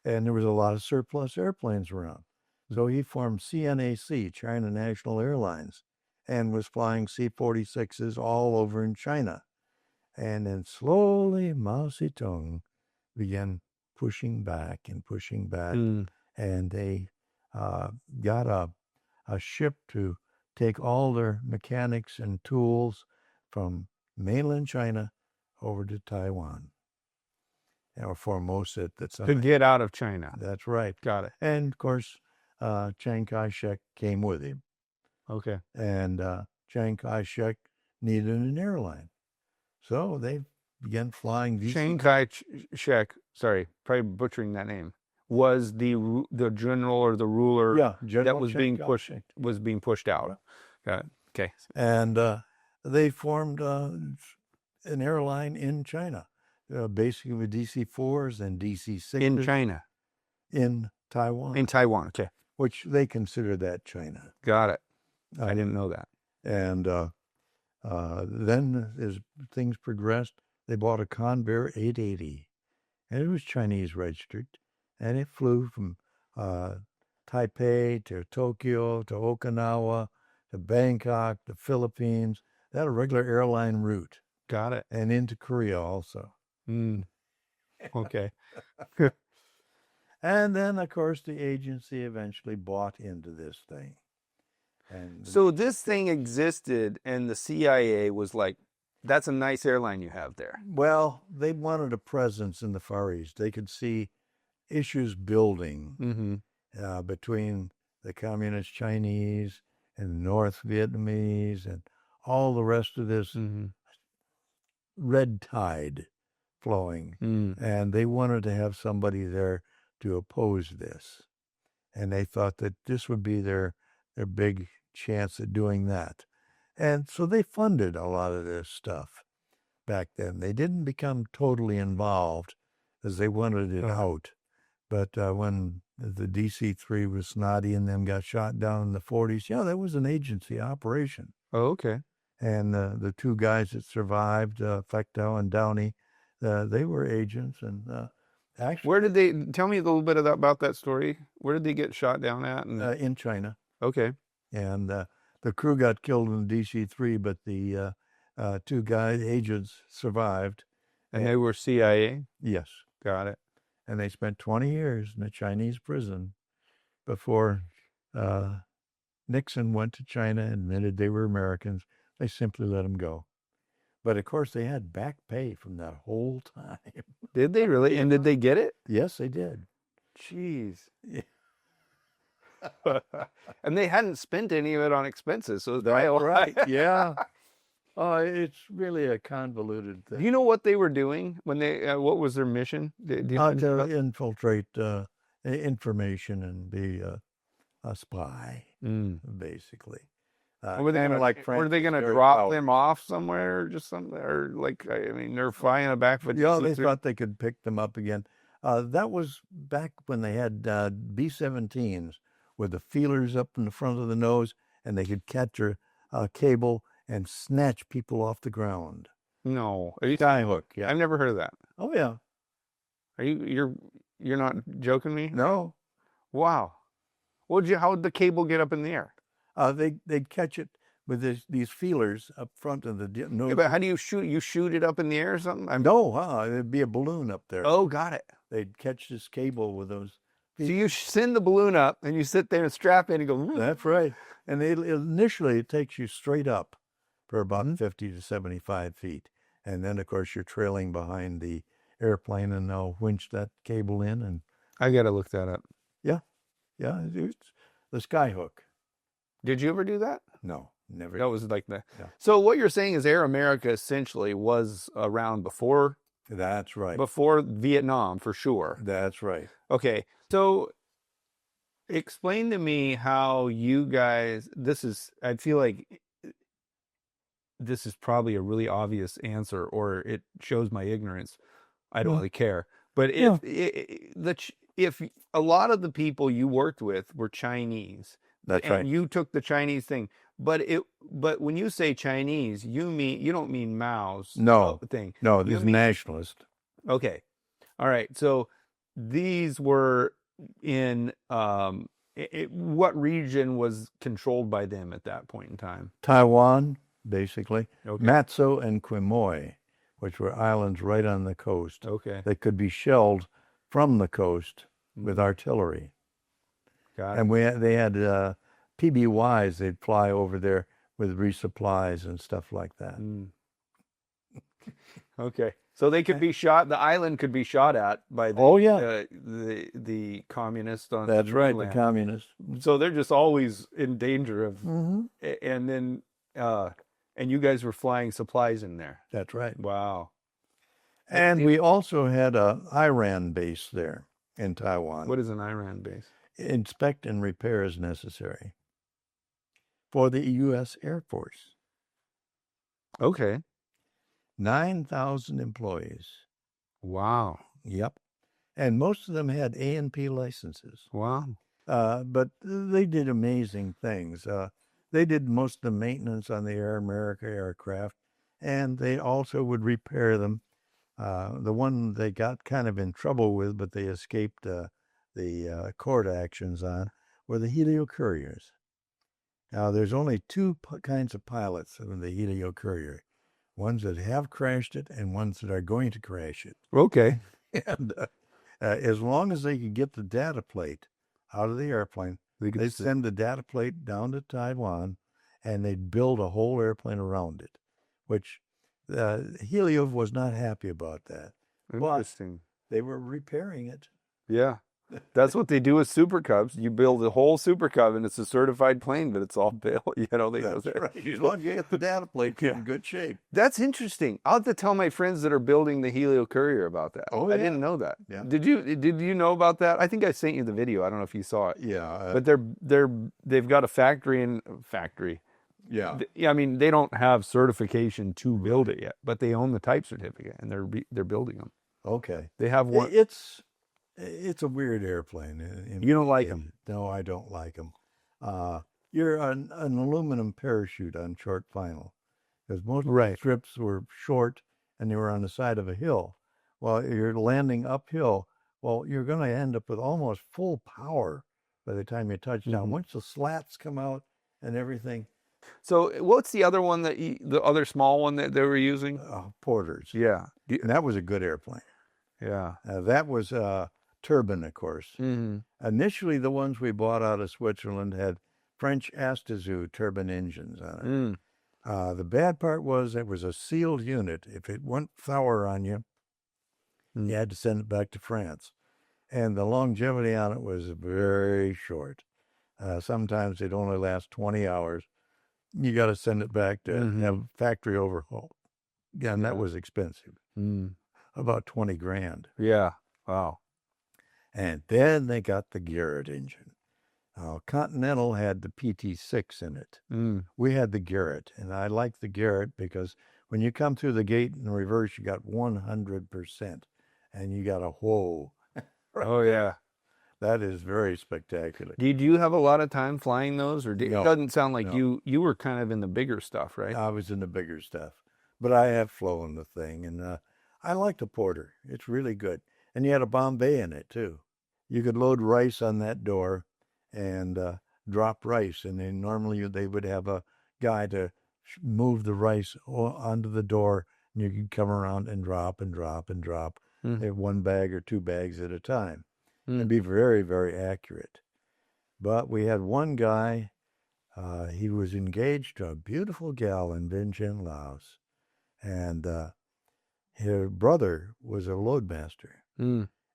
And there was a lot of surplus airplanes around. So he formed CNAC, China National Airlines, and was flying C-46s all over in China. And then slowly Mao Zedong began pushing back and pushing back. And they got a ship to take all their mechanics and tools from mainland China over to Taiwan. Or Formosa at the time. To get out of China. That's right. Got it. And, of course, Chiang Kai-shek came with him. Okay. And Chiang Kai-shek needed an airline. So they began flying these... Chiang Kai-shek, sorry, probably butchering that name, was the general or the ruler that was being pushed out. Got it. Okay. And they formed an airline in China. Basically with DC-4s and DC-6s. In China? In Taiwan. In Taiwan, okay. Which they consider that China. Got it. I didn't know that. And then as things progressed, they bought a Convair 880. And it was Chinese registered. And it flew from Taipei to Tokyo to Okinawa to Bangkok, the Philippines. They had a regular airline route. Got it. And into Korea also. Okay. And then, of course, the agency eventually bought into this thing. And so this thing existed, and the CIA was like, that's a nice airline you have there. Well, they wanted a presence in the Far East. They could see issues building between the Communist Chinese and the North Vietnamese and all the rest of this red tide flowing. And they wanted to have somebody there to oppose this. And they thought that this would be their big chance at doing that. And so they funded a lot of this stuff back then. They didn't become totally involved as they wanted it out. But when the DC-3 was snotty and them got shot down in the 40s, that was an agency operation. Oh, okay. And the two guys that survived, Fechtel and Downey, they were agents. And actually, where did they tell me a little bit about that story? Where did they get shot down at? In China. Okay. And the crew got killed in the DC-3, but the two agents survived. And they were CIA? Yes. Got it. And they spent 20 years in a Chinese prison before Nixon went to China and admitted they were Americans, they simply let them go. But of course, they had back pay from that whole time. Did they really? And did they get it? Yes, they did. Jeez. Yeah. And they hadn't spent any of it on expenses, so That's right. Yeah. It's really a convoluted thing. Do you know what they were doing when they? What was their mission? Do you know To infiltrate information and be a spy, basically. were they gonna, were they going to drop them off somewhere or just something? Or like, I mean, they're flying a back foot. Yeah, they thought they could pick them up again. That was back when they had B-17s with the feelers up in the front of the nose, and they could catch a cable and snatch people off the ground. No, Skyhook. Yeah, I've never heard of that. Oh yeah. Are you're not joking me? No. Wow. How would the cable get up in the air? They'd catch it with these feelers up front of the nose. Yeah, but how do you shoot? You shoot it up in the air or something? There'd be a balloon up there. Oh, got it. They'd catch this cable with those. So you send the balloon up and you sit there and strap in and go. That's right. And initially it takes you straight up for about 50 to 75 feet. And then, of course, you're trailing behind the airplane, and they'll winch that cable in. And I got to look that up. Yeah, it's the Skyhook. Did you ever do that? No, never. That was like the. Yeah. So what you're saying is Air America essentially was around before. That's right. Before Vietnam, for sure. That's right. Okay, so explain to me how you guys. I feel like this is probably a really obvious answer, or it shows my ignorance. I don't really care. But if a lot of the people you worked with were Chinese, that's right. You took the Chinese thing, but when you say Chinese, you don't mean Mao's thing. No, this is nationalist. Okay, all right. So these were in what region was controlled by them at that point in time? Taiwan, basically. Okay. Matzo and Quemoy, which were islands right on the coast. Okay. That could be shelled from the coast with artillery. Got it. And they had PBYs. They'd fly over there with resupplies and stuff like that. Okay. So they could be shot. The island could be shot at by the communists on. That's right, land. the communists. So they're just always in danger of. And then, and you guys were flying supplies in there. That's right. Wow. And we also had a Iran base there in Taiwan. What is an Iran base? Inspect and repair as necessary for the U.S. Air Force. Okay. 9,000 employees. Wow. Yep. And most of them had A&P licenses. Wow. But they did amazing things. They did most of the maintenance on the Air America aircraft, and they also would repair them. The one they got kind of in trouble with, but they escaped the court actions on, were the heliocouriers. Now, there's only two kinds of pilots in the heliocourier. Ones that have crashed it and ones that are going to crash it. Okay. And as long as they could get the data plate out of the airplane, they'd send the data plate down to Taiwan, and they'd build a whole airplane around it, which Helio was not happy about that. Interesting. But they were repairing it. Yeah. That's what they do with Super Cubs. You build a whole Super Cub, and it's a certified plane, but it's all built. That's right. As long as you get the data plate in good shape. That's interesting. I'll have to tell my friends that are building the Helio Courier about that. Oh, I didn't know that. Yeah. Did you know about that? I think I sent you the video. I don't know if you saw it. Yeah. But they've got a factory. Yeah. I mean, they don't have certification to build it yet, but they own the type certificate, and they're building them. Okay. They have one. It's a weird airplane. You don't like them? No, I don't like them. You're an aluminum parachute on short final, because most of the strips were short and they were on the side of a hill. Well, you're landing uphill. Well, you're going to end up with almost full power by the time you touch down. Once the slats come out and everything. So what's the other one the other small one that they were using? Porters. Yeah. And that was a good airplane. Yeah. That was turbine, of course. Mm-hmm. Initially, the ones we bought out of Switzerland had French Astazou turbine engines on it. The bad part was it was a sealed unit. If it went sour on you, you had to send it back to France. And the longevity on it was very short. Sometimes it only lasts 20 hours. You got to send it back to have factory overhaul. Again, that was expensive. About 20 grand. Yeah. Wow. And then they got the Garrett engine. Continental had the PT6 in it. We had the Garrett, and I like the Garrett because when you come through the gate in reverse, you got 100%, and you got a whoa. Oh, yeah. That is very spectacular. Did you have a lot of time flying those? Or No, it doesn't sound like no. you were kind of in the bigger stuff, right? I was in the bigger stuff. But I have flown the thing, and I like the Porter. It's really good. And you had a Bombay in it, too. You could load rice on that door and drop rice. And then normally they would have a guy to move the rice onto the door, and you could come around and drop and drop and drop. One bag or two bags at a time. And be very, very accurate. But we had one guy, he was engaged to a beautiful gal in Vientiane, Laos. And her brother was a loadmaster.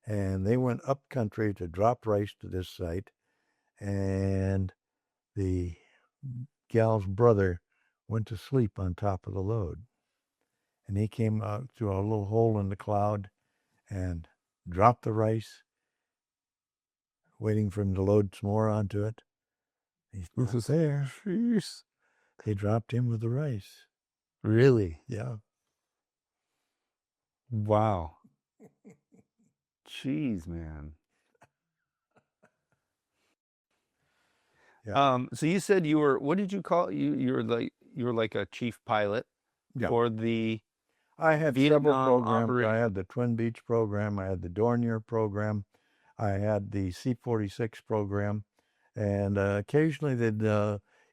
And they went up country to drop rice to this site. And the gal's brother went to sleep on top of the load. And he came out through a little hole in the cloud and dropped the rice, waiting for him to load some more onto it. He's not there. Jeez. They dropped him with the rice. Really? Yeah. Wow. Jeez, man. Yeah. So you said you were, what did you call you were like a chief pilot for the I had Vietnam several programs. operation. I had the Twin Beach program. I had the Dornier program. I had the C-46 program. And occasionally they'd,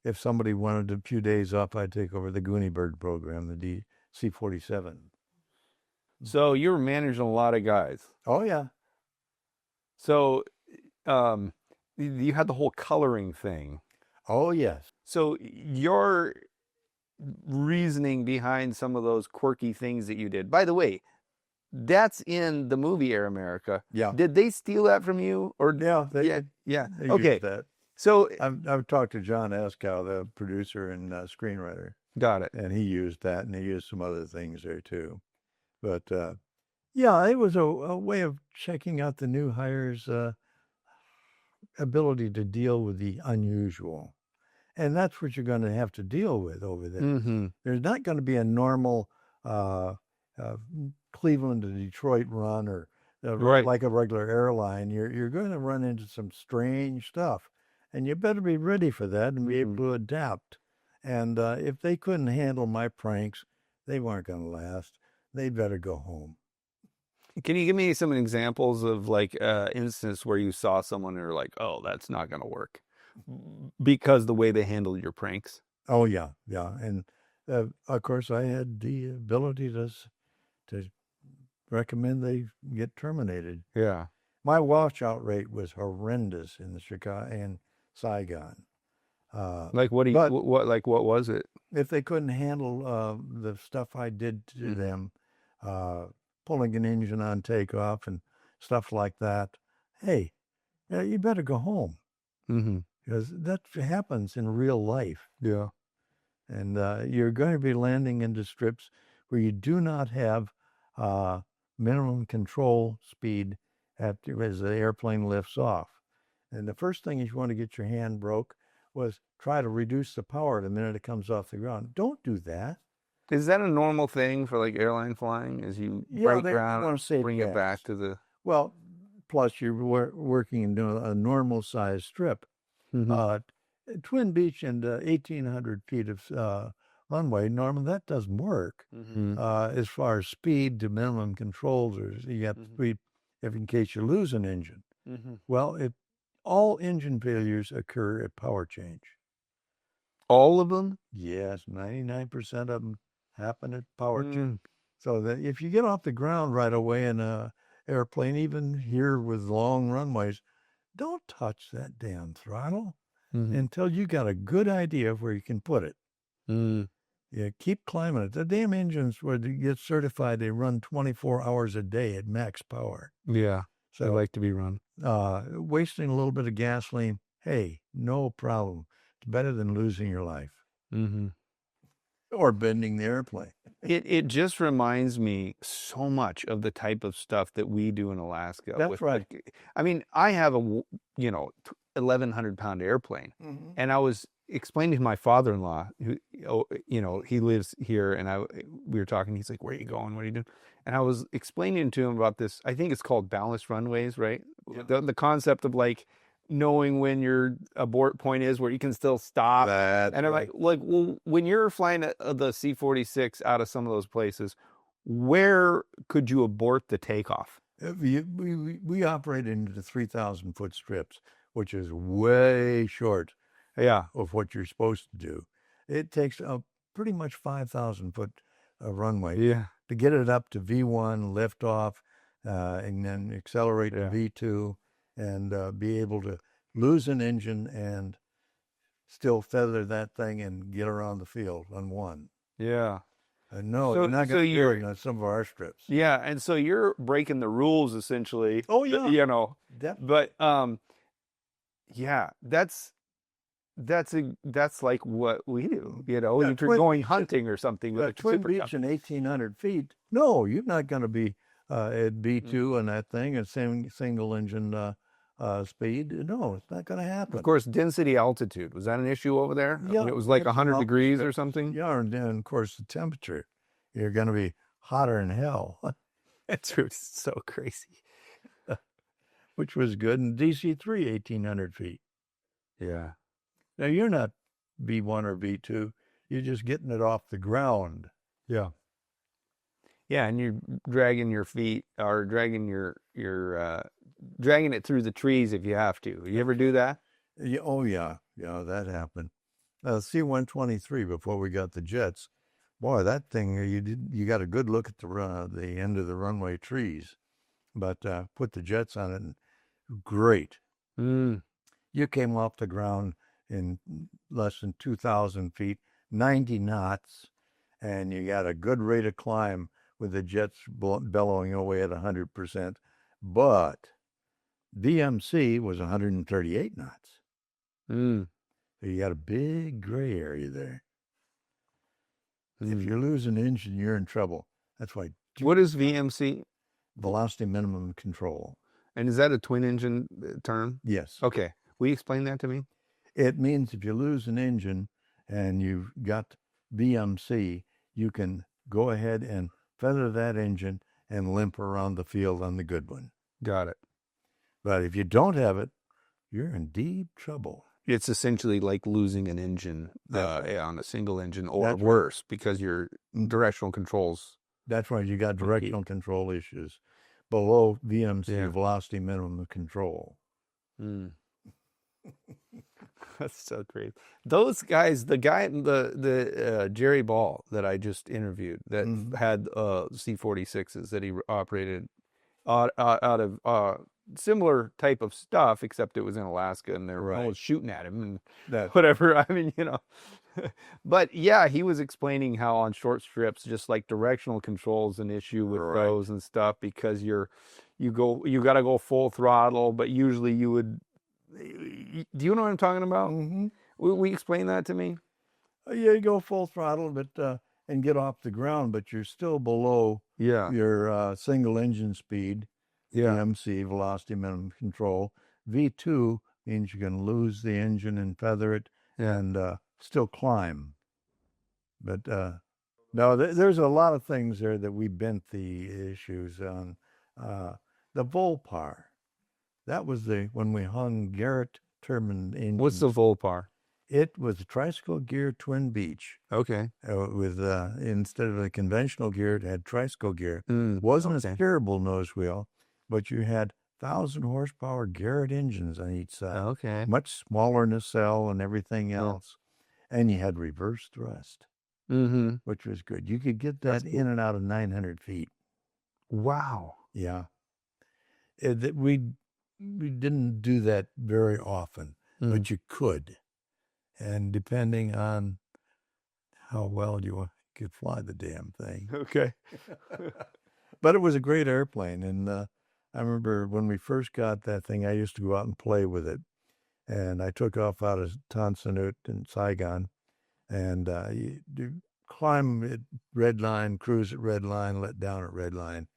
if somebody wanted a few days off, I'd take over the Goonie Bird program, the C-47. So you were managing a lot of guys. Oh, yeah. So you had the whole coloring thing. Oh, yes. So your reasoning behind some of those quirky things that you did, by the way, that's in the movie Air America. Yeah. Did they steal that from you? Or Yeah. yeah. They Okay. used that. So I've talked to John Askow, the producer and screenwriter. got it. And he used that, and he used some other things there, too. But, yeah, it was a way of checking out the new hires' ability to deal with the unusual. And that's what you're going to have to deal with over there. There's not going to be a normal Cleveland to Detroit run or like a regular airline. You're going to run into some strange stuff. And you better be ready for that and be able to adapt. And if they couldn't handle my pranks, they weren't going to last. They'd better go home. Can you give me some examples of like instance where you saw someone and you're like, oh, that's not going to work because the way they handled your pranks? Oh, yeah, yeah. And, of course, I had the ability to recommend they get terminated. Yeah. My washout rate was horrendous in the Chicago and Saigon. Like what was it? If they couldn't handle the stuff I did to them, pulling an engine on takeoff and stuff like that, hey, you better go home. Because that happens in real life. Yeah. And you're going to be landing into strips where you do not have minimum control speed as the airplane lifts off. And the first thing is you want to get your hand broke was try to reduce the power the minute it comes off the ground. Don't do that. Is that a normal thing for like airline flying? Is you break ground and bring it back to the... Well, plus you're working in a normal size strip. Twin Beach and 1,800 feet of runway, normally that doesn't work. As far as speed to minimum controls, or you have speed if in case you lose an engine. Well, all engine failures occur at power change. All of them? Yes, 99% of them happen at power change. So that if you get off the ground right away and airplane, even here with long runways, don't touch that damn throttle until you got a good idea of where you can put it. Yeah, keep climbing it. The damn engines, where they get certified, they run 24 hours a day at max power. Yeah, So they like to be run. Wasting a little bit of gasoline, hey, no problem. It's better than losing your life or bending the airplane. It just reminds me so much of the type of stuff that we do in Alaska. That's right. I mean, I have a 1,100-pound airplane, and I was explaining to my father-in-law, who he lives here, and we were talking. He's like, "Where are you going? What are you doing?" And I was explaining to him about this. I think it's called balanced runways, right? Yeah. The concept of like knowing when your abort point is where you can still stop. And I'm like, well, when you're flying the C-46 out of some of those places, where could you abort the takeoff? We operate into the 3,000-foot strips, which is way short of what you're supposed to do. It takes pretty much 5,000-foot runway to get it up to V1, lift off, and then accelerate to V2, and be able to lose an engine and still feather that thing and get around the field on one. Yeah. No, you're not going to do it on some of our strips. Yeah, and so you're breaking the rules essentially. Oh yeah. But yeah, that's like what we do. If you're going hunting or something with a Twin Beach and 1,800 feet. No, you're not going to be at B2 and that thing, a single engine speed. No, it's not going to happen. Of course, density altitude. Was that an issue over there? Yeah. It was like 100 degrees or something? Yeah, and then, of course, the temperature. You're going to be hotter than hell. It's so crazy. Which was good. And DC-3, 1,800 feet. Yeah. Now, you're not B1 or B2. You're just getting it off the ground. Yeah. Yeah, and you're dragging your feet, or dragging dragging it through the trees if you have to. You ever do that? Yeah, oh, yeah. Yeah, that happened. C-123, before we got the jets, boy, that thing, you got a good look at the end of the runway trees. But put the jets on it, and great. You came off the ground in less than 2,000 feet, 90 knots, and you got a good rate of climb with the jets bellowing away at 100%. But VMC was 138 knots. So you got a big gray area there. If you lose an engine, you're in trouble. That's why. What is VMC? Velocity minimum control. And is that a twin engine term? Yes. Okay. Will you explain that to me? It means if you lose an engine and you've got VMC, you can go ahead and feather that engine and limp around the field on the good one. Got it. But if you don't have it, you're in deep trouble. It's essentially like losing an engine on a single engine, or worse, because your directional controls. That's right. You got directional control issues below VMC, velocity minimum control. That's so great. Those guys, the Jerry Ball that I just interviewed, that had C-46s that he operated out of similar type of stuff, except it was in Alaska, and they're always shooting at him and whatever. I mean, But yeah, he was explaining how on short strips, just like directional control is an issue with those and stuff, because you got to go full throttle, but usually you would. Do you know what I'm talking about? Will you explain that to me? Yeah, you go full throttle, but and get off the ground, but you're still below your single engine speed. VMC, velocity minimum control. V2 means you can lose the engine and feather it and still climb. But no, there's a lot of things there that we bent the issues on. The Volpar. That was when we hung Garrett turbine engines. What's the Volpar? It was a tricycle gear twin beach. Okay. With instead of a conventional gear, it had tricycle gear. Wasn't a steerable nose wheel, but you had 1,000 horsepower Garrett engines on each side. Okay. Much smaller nacelle and everything else. And you had reverse thrust, which was good. You could get that in and out of 900 feet. Wow. Yeah. that we didn't do that very often, but you could. And depending on how well you could fly the damn thing. Okay. But it was a great airplane. And I remember when we first got that thing, I used to go out and play with it. And I took off out of Tan Son Nhut in Saigon. And you climb at red line, cruise at red line, let down at red line.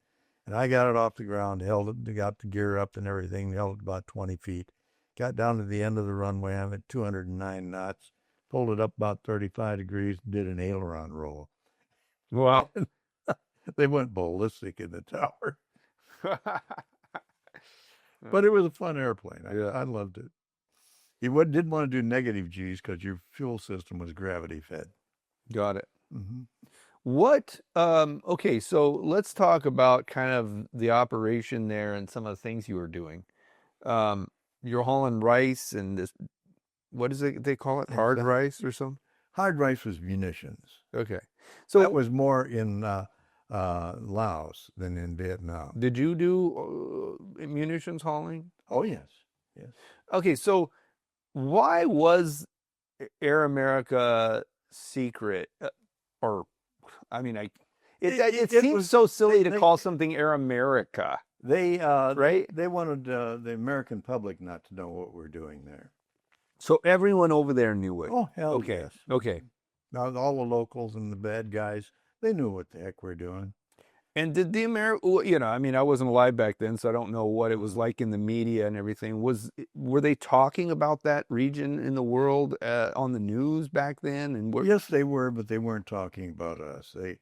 And I got it off the ground, held it, got the gear up and everything, held it about 20 feet. Got down to the end of the runway, I'm at 209 knots, pulled it up about 35 degrees, did an aileron roll. Wow. They went ballistic in the tower. But it was a fun airplane. I loved it. You didn't want to do negative G's because your fuel system was gravity fed. Got it. Mm-hmm. What, okay, so let's talk about kind of the operation there and some of the things you were doing. You're hauling rice and this, what is it they call it? Hard rice or something? Hard rice was munitions. Okay. So that was more in Laos than in Vietnam. Did you do munitions hauling? Oh, yes. Yes. Okay, so why was Air America secret? It seems so silly to call something Air America. Right? They wanted the American public not to know what we're doing there. So everyone over there knew it. Oh, hell yes. Okay. Now, all the locals and the bad guys, they knew what the heck we're doing. And did the I wasn't alive back then, so I don't know what it was like in the media and everything. Were they talking about that region in the world on the news back then? And yes, they were, but they weren't talking about us. So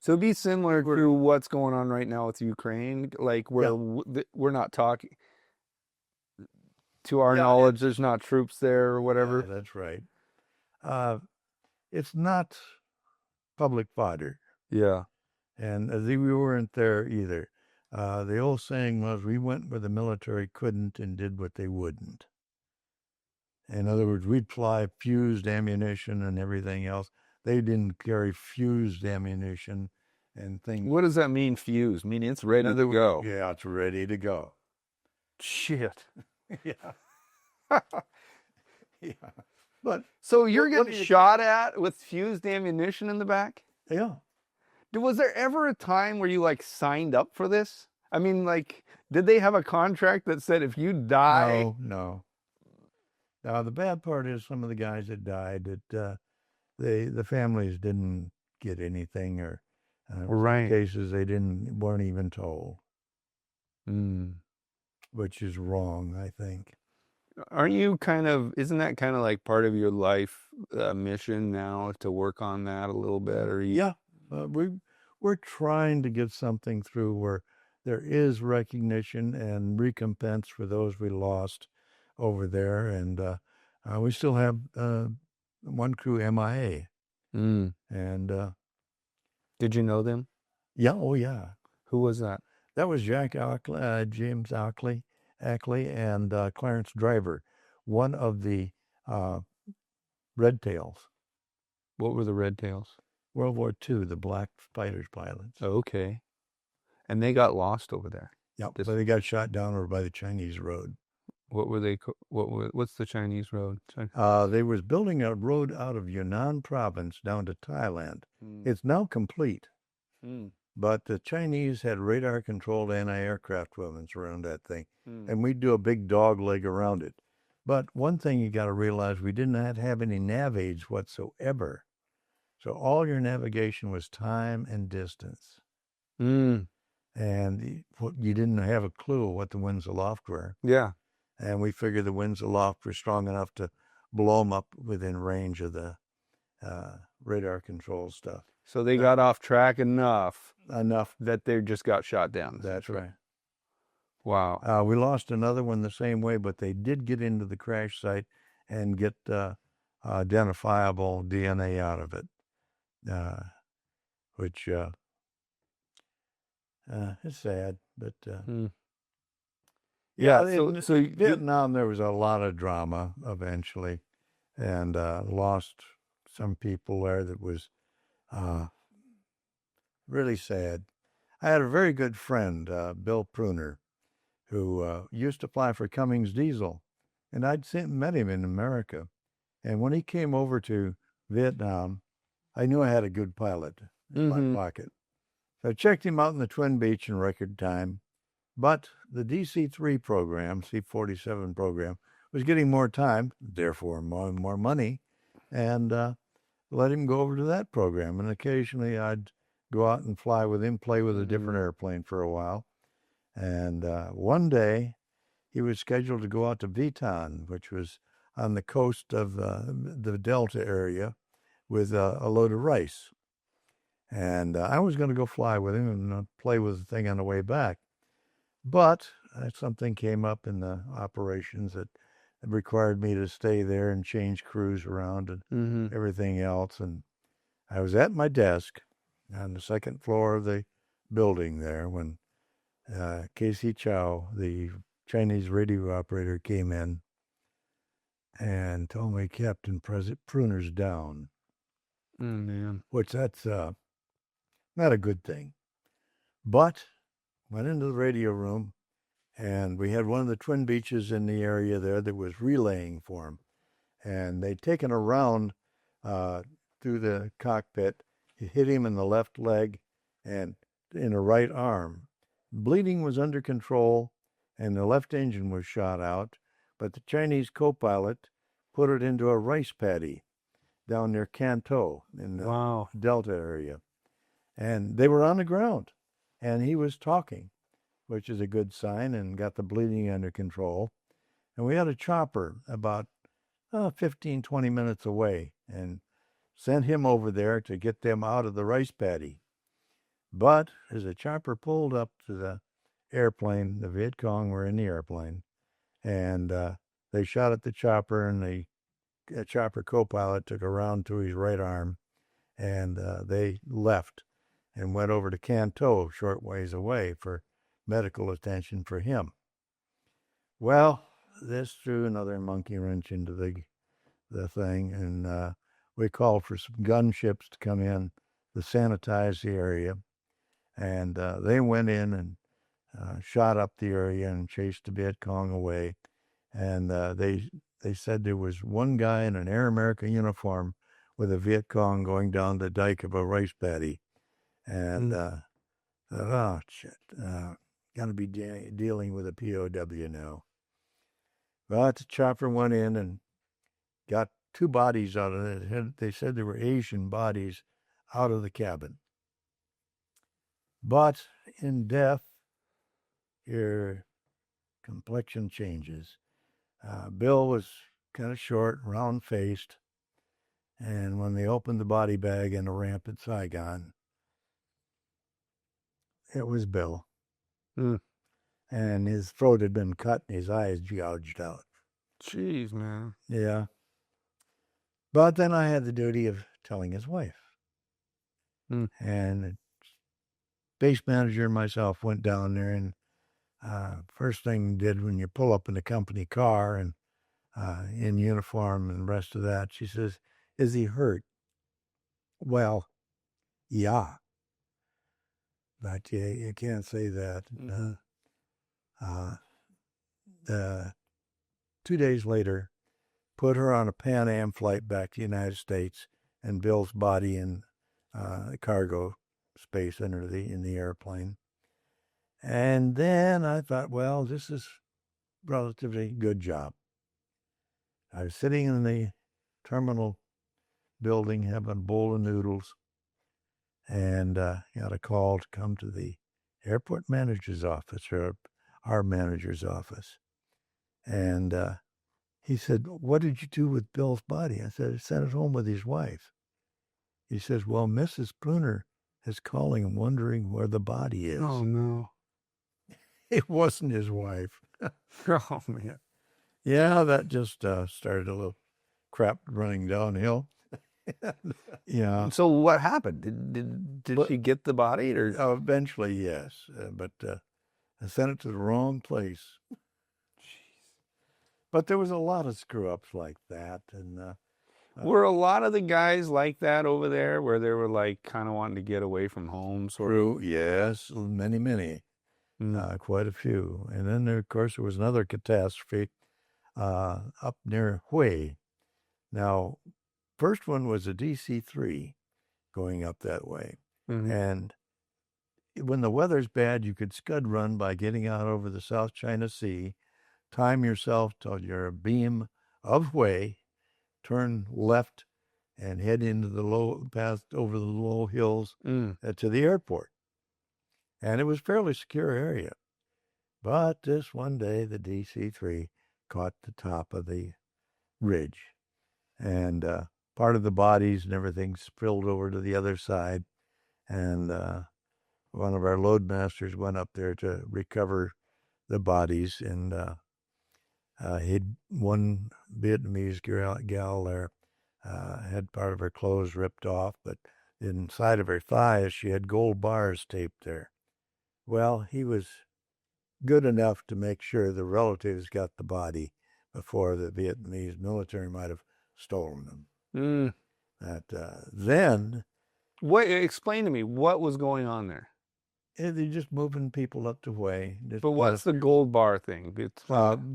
it'd be similar to what's going on right now with Ukraine, like where we're not talking. To our knowledge, there's not troops there or whatever. Yeah, that's right. It's not public fodder. Yeah. And we weren't there either. The old saying was, we went where the military couldn't and did what they wouldn't. In other words, we'd fly fused ammunition and everything else. They didn't carry fused ammunition and things. What does that mean, fused? Meaning it's ready to go. Yeah, it's ready to go. Shit. Yeah. Yeah. But so you're getting shot at with fused ammunition in the back? Yeah. Was there ever a time where you signed up for this? I mean, did they have a contract that said if you die? No. Now the bad part is some of the guys that died, that the families didn't get anything, or in cases they weren't even told. Which is wrong, I think. Aren't you isn't that kind of like part of your life mission now to work on that a little bit? Or Yeah, we're trying to get something through where there is recognition and recompense for those we lost over there, and we still have one crew MIA. And did you know them? Yeah, oh yeah. Who was that? That was James Ackley, and Clarence Driver, one of the Red Tails. What were the Red Tails? World War II, the black fighters pilots. Okay. And they got lost over there. Yep. So they got shot down over by the Chinese road. What were they? What's the Chinese road? They was building a road out of Yunnan province down to Thailand. It's now complete. But the Chinese had radar-controlled anti-aircraft weapons around that thing. And we'd do a big dog leg around it. But one thing you got to realize, we did not have any nav aids whatsoever. So all your navigation was time and distance. And you didn't have a clue what the winds aloft were. Yeah. And we figured the winds aloft were strong enough to blow them up within range of the radar control stuff. So they got off track enough that they just got shot down. That's right. Wow. We lost another one the same way, but they did get into the crash site and get identifiable DNA out of it, which is sad. But so Vietnam, there was a lot of drama eventually, and lost some people there. That was really sad. I had a very good friend, Bill Pruner, who used to fly for Cummings Diesel, and I'd met him in America. And when he came over to Vietnam, I knew I had a good pilot in my pocket. So I checked him out in the Twin Beach in record time. But the DC-3 program, C-47 program, was getting more time, therefore more money, and let him go over to that program. And occasionally I'd go out and fly with him, play with a different airplane for a while. And one day he was scheduled to go out to Vietnam, which was on the coast of the Delta area, with a load of rice. And I was going to go fly with him and play with the thing on the way back. But something came up in the operations that required me to stay there and change crews around and everything else. And I was at my desk on the second floor of the building there when Casey Chow, the Chinese radio operator, came in and told me Captain Pruner's down. Man. Which that's not a good thing. But went into the radio room, and we had one of the twin beaches in the area there that was relaying for him. And they'd taken a round through the cockpit. It hit him in the left leg and in the right arm. Bleeding was under control, and the left engine was shot out, but the Chinese co-pilot put it into a rice paddy down near Canto in the Delta area. And they were on the ground, and he was talking, which is a good sign, and got the bleeding under control. And we had a chopper about 15, 20 minutes away, and sent him over there to get them out of the rice paddy. But as the chopper pulled up to the airplane, the Viet Cong were in the airplane, and they shot at the chopper, and the chopper co-pilot took a round to his right arm, and they left and went over to Canto, short ways away, for medical attention for him. Well, this threw another monkey wrench into the thing, and we called for some gunships to come in to sanitize the area, and they went in and shot up the area and chased the Viet Cong away. And they said there was one guy in an Air America uniform with a Viet Cong going down the dike of a rice paddy. And oh, shit, got to be dealing with a POW now. But the chopper went in and got two bodies out of it. They said there were Asian bodies out of the cabin. But in death, your complexion changes. Bill was kind of short, round-faced, and when they opened the body bag in the ramp at Saigon, it was Bill. And his throat had been cut and his eyes gouged out. Jeez, man. Yeah. But then I had the duty of telling his wife. And the base manager and myself went down there, and first thing did when you pull up in the company car and in uniform and the rest of that, she says, "Is he hurt?" Well, yeah. But you can't say that. 2 days later, put her on a Pan Am flight back to the United States, and Bill's body in cargo space in the airplane. And then I thought, well, this is relatively good job. I was sitting in the terminal building having a bowl of noodles, and got a call to come to the airport manager's office, or our manager's office. And he said, "What did you do with Bill's body?" I said, "I sent it home with his wife." He says, "Well, Mrs. Pruner is calling and wondering where the body is." Oh, no. It wasn't his wife. Oh, man. Yeah, that just started a little crap running downhill. Yeah. So what happened? Did she get the body? Or Eventually, yes. But I sent it to the wrong place. Jeez. But there was a lot of screw-ups like that. And were a lot of the guys like that over there, where they were like kind of wanting to get away from home? True, yes, many, many. quite a few. And then, of course, there was another catastrophe up near Hue. Now, first one was a DC-3 going up that way. And when the weather's bad, you could scud run by getting out over the South China Sea, time yourself till your beam of Hue, turn left and head into the low path over the low hills to the airport. And it was a fairly secure area. But this one day, the DC-3 caught the top of the ridge. And part of the bodies and everything spilled over to the other side. And one of our loadmasters went up there to recover the bodies. And one Vietnamese gal there had part of her clothes ripped off, but inside of her thighs, she had gold bars taped there. Well, he was good enough to make sure the relatives got the body before the Vietnamese military might have stolen them. Then... Explain to me, what was going on there? They're just moving people up to Hue. But what's the gold bar thing?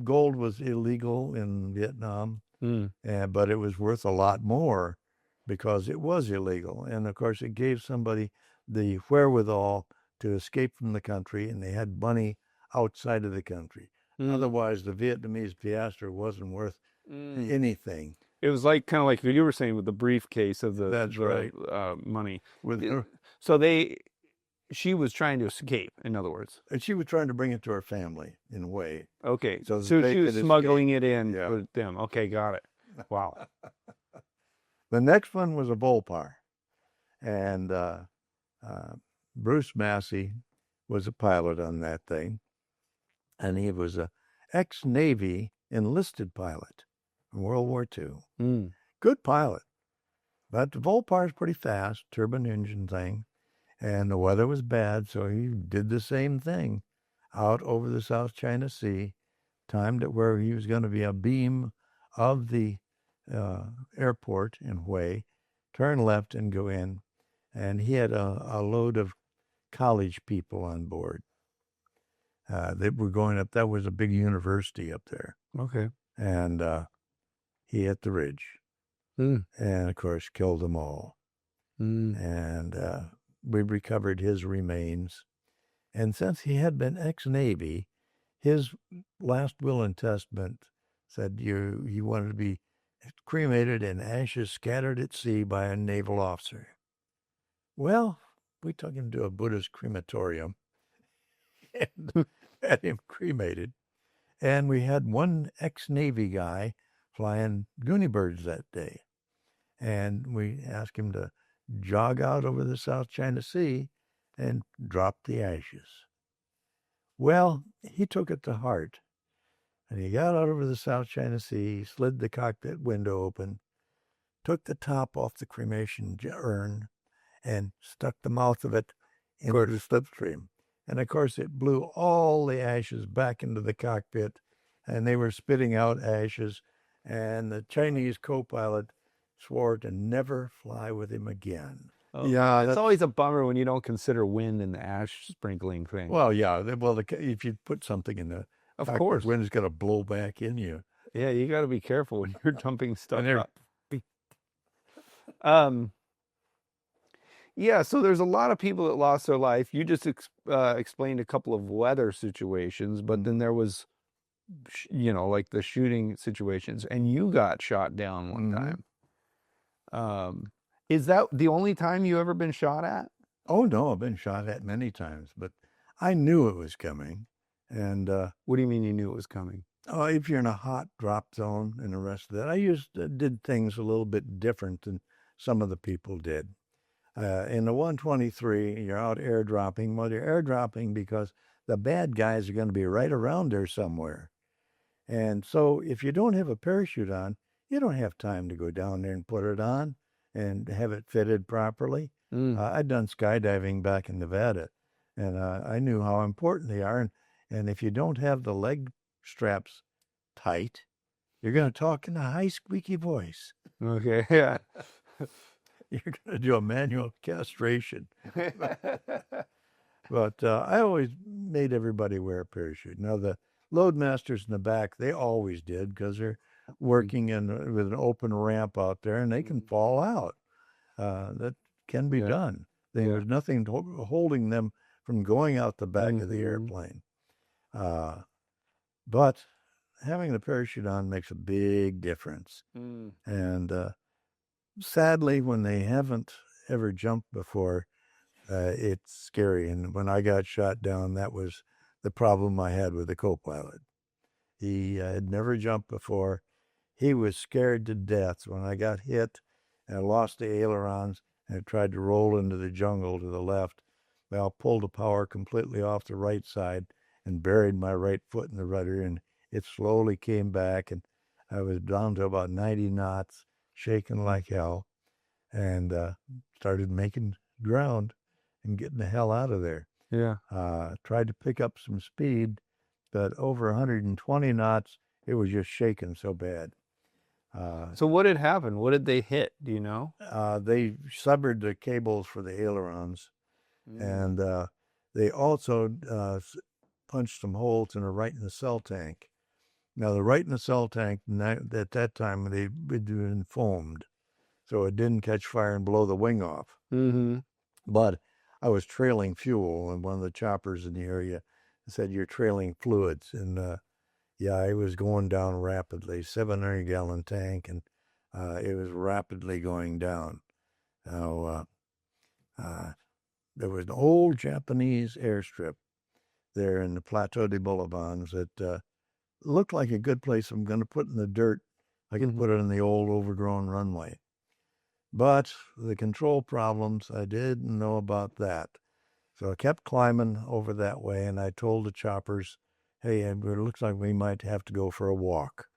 Gold was illegal in Vietnam, but it was worth a lot more because it was illegal. And, of course, it gave somebody the wherewithal to escape from the country, and they had money outside of the country. Otherwise, the Vietnamese piastre wasn't worth anything. It was like kind of like what you were saying with the briefcase of the money. She was trying to escape, in other words. And she was trying to bring it to her family in a way. Okay, so she was smuggling it in with them. Okay, got it. Wow. The next one was a Volpar. And Bruce Massey was a pilot on that thing. And he was an ex-Navy enlisted pilot in World War II. Good pilot. But the Volpar's pretty fast, turbine engine thing. And the weather was bad, so he did the same thing out over the South China Sea, timed it where he was going to be a beam of the airport in Hue, turn left and go in. And he had a load of college people on board. They were going up. That was a big university up there. Okay. And he hit the ridge. And, of course, killed them all. And we recovered his remains. And since he had been ex-Navy, his last will and testament said he wanted to be cremated and ashes scattered at sea by a naval officer. Well, we took him to a Buddhist crematorium and had him cremated. And we had one ex-Navy guy flying Goonie birds that day. And we asked him to jog out over the South China Sea and drop the ashes. Well, he took it to heart. And he got out over the South China Sea, slid the cockpit window open, took the top off the cremation urn, and stuck the mouth of it into the slipstream. And, of course, it blew all the ashes back into the cockpit, and they were spitting out ashes. And the Chinese co-pilot swore to never fly with him again. Oh, yeah, it's always a bummer when you don't consider wind in the ash sprinkling thing. Well, yeah. Well, if you put something in the cockpit, wind is going to blow back in you. Yeah, you got to be careful when you're dumping stuff up. Yeah, so there's a lot of people that lost their life. You just explained a couple of weather situations, but then there was, like the shooting situations, and you got shot down one time. Is that the only time you ever been shot at? Oh, no, I've been shot at many times, but I knew it was coming. And what do you mean you knew it was coming? Oh, if you're in a hot drop zone and the rest of that, I did things a little bit different than some of the people did. In the 123, you're out airdropping. Well, you're airdropping because the bad guys are going to be right around there somewhere. And so if you don't have a parachute on, you don't have time to go down there and put it on and have it fitted properly. I'd done skydiving back in Nevada, and I knew how important they are. And if you don't have the leg straps tight, you're going to talk in a high, squeaky voice. Okay, yeah. You're going to do a manual castration. But I always made everybody wear a parachute. Now, the load masters in the back, they always did because they're working with an open ramp out there and they can fall out. That can be done. There's nothing holding them from going out the back of the airplane. But having the parachute on makes a big difference. And sadly, when they haven't ever jumped before, it's scary. And when I got shot down, that was the problem I had with the co-pilot. He had never jumped before. He was scared to death when I got hit and I lost the ailerons and I tried to roll into the jungle to the left. Well, pulled the power completely off the right side and buried my right foot in the rudder, and it slowly came back, and I was down to about 90 knots, shaking like hell, and started making ground and getting the hell out of there. Yeah. Tried to pick up some speed, but over 120 knots, it was just shaking so bad. So what had happened? What did they hit? Do you know? They severed the cables for the ailerons, and they also punched some holes in the right nacelle tank. Now, the right nacelle tank, at that time, they'd been foamed, so it didn't catch fire and blow the wing off. But I was trailing fuel, and one of the choppers in the area said, "You're trailing fluids." And yeah, it was going down rapidly, 700-gallon tank, and it was rapidly going down. Now, there was an old Japanese airstrip there in the Plateau de Bolivans that looked like a good place I'm going to put in the dirt. I could put it in the old overgrown runway. But the control problems, I didn't know about that. So I kept climbing over that way, and I told the choppers, hey, it looks like we might have to go for a walk.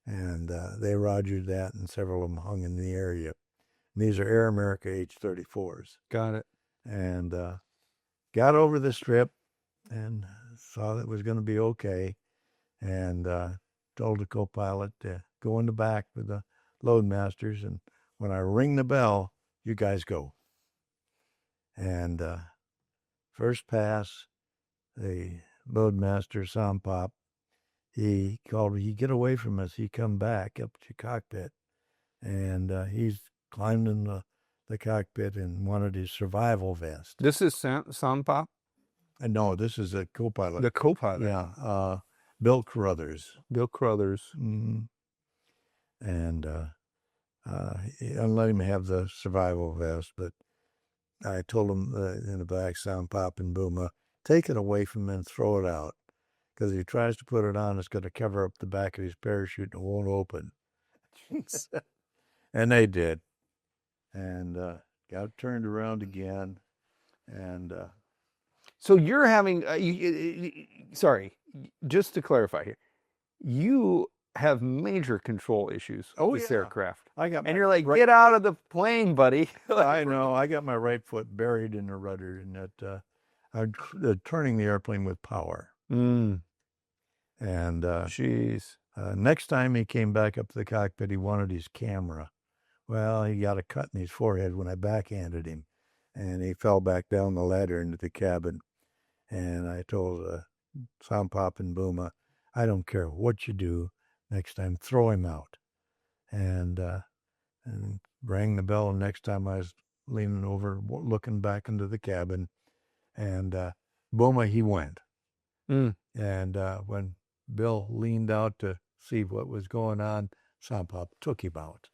And they rogered that, and several of them hung in the area. And these are Air America H-34s. Got it. And got over the strip and saw that it was going to be okay. And told the co-pilot to go in the back with the load masters, and when I ring the bell, you guys go. And first pass, the load master, Sampop, he called me, he get away from us. He come back up to cockpit, and he's climbed in the cockpit and wanted his survival vest. This is Sampop? No, this is a co-pilot. The co-pilot? Yeah, Bill Carruthers. Bill Carruthers. And I let him have the survival vest, but I told him in the back, Sampop and Booma, take it away from him and throw it out. Because if he tries to put it on, it's going to cover up the back of his parachute and it won't open. And they did. And got turned around again. And so you're having, sorry, just to clarify here, you have major control issues with this aircraft. And you're like, get out of the plane, buddy. I know. I got my right foot buried in the rudder, and that I'm turning the airplane with power. And jeez. Next time he came back up to the cockpit, he wanted his camera. Well, he got a cut in his forehead when I backhanded him, and he fell back down the ladder into the cabin. And I told Sampop and Booma, I don't care what you do. Next time, throw him out. And rang the bell. And next time I was leaning over, looking back into the cabin. And Booma, he went. And when Bill leaned out to see what was going on, Sampop took him out.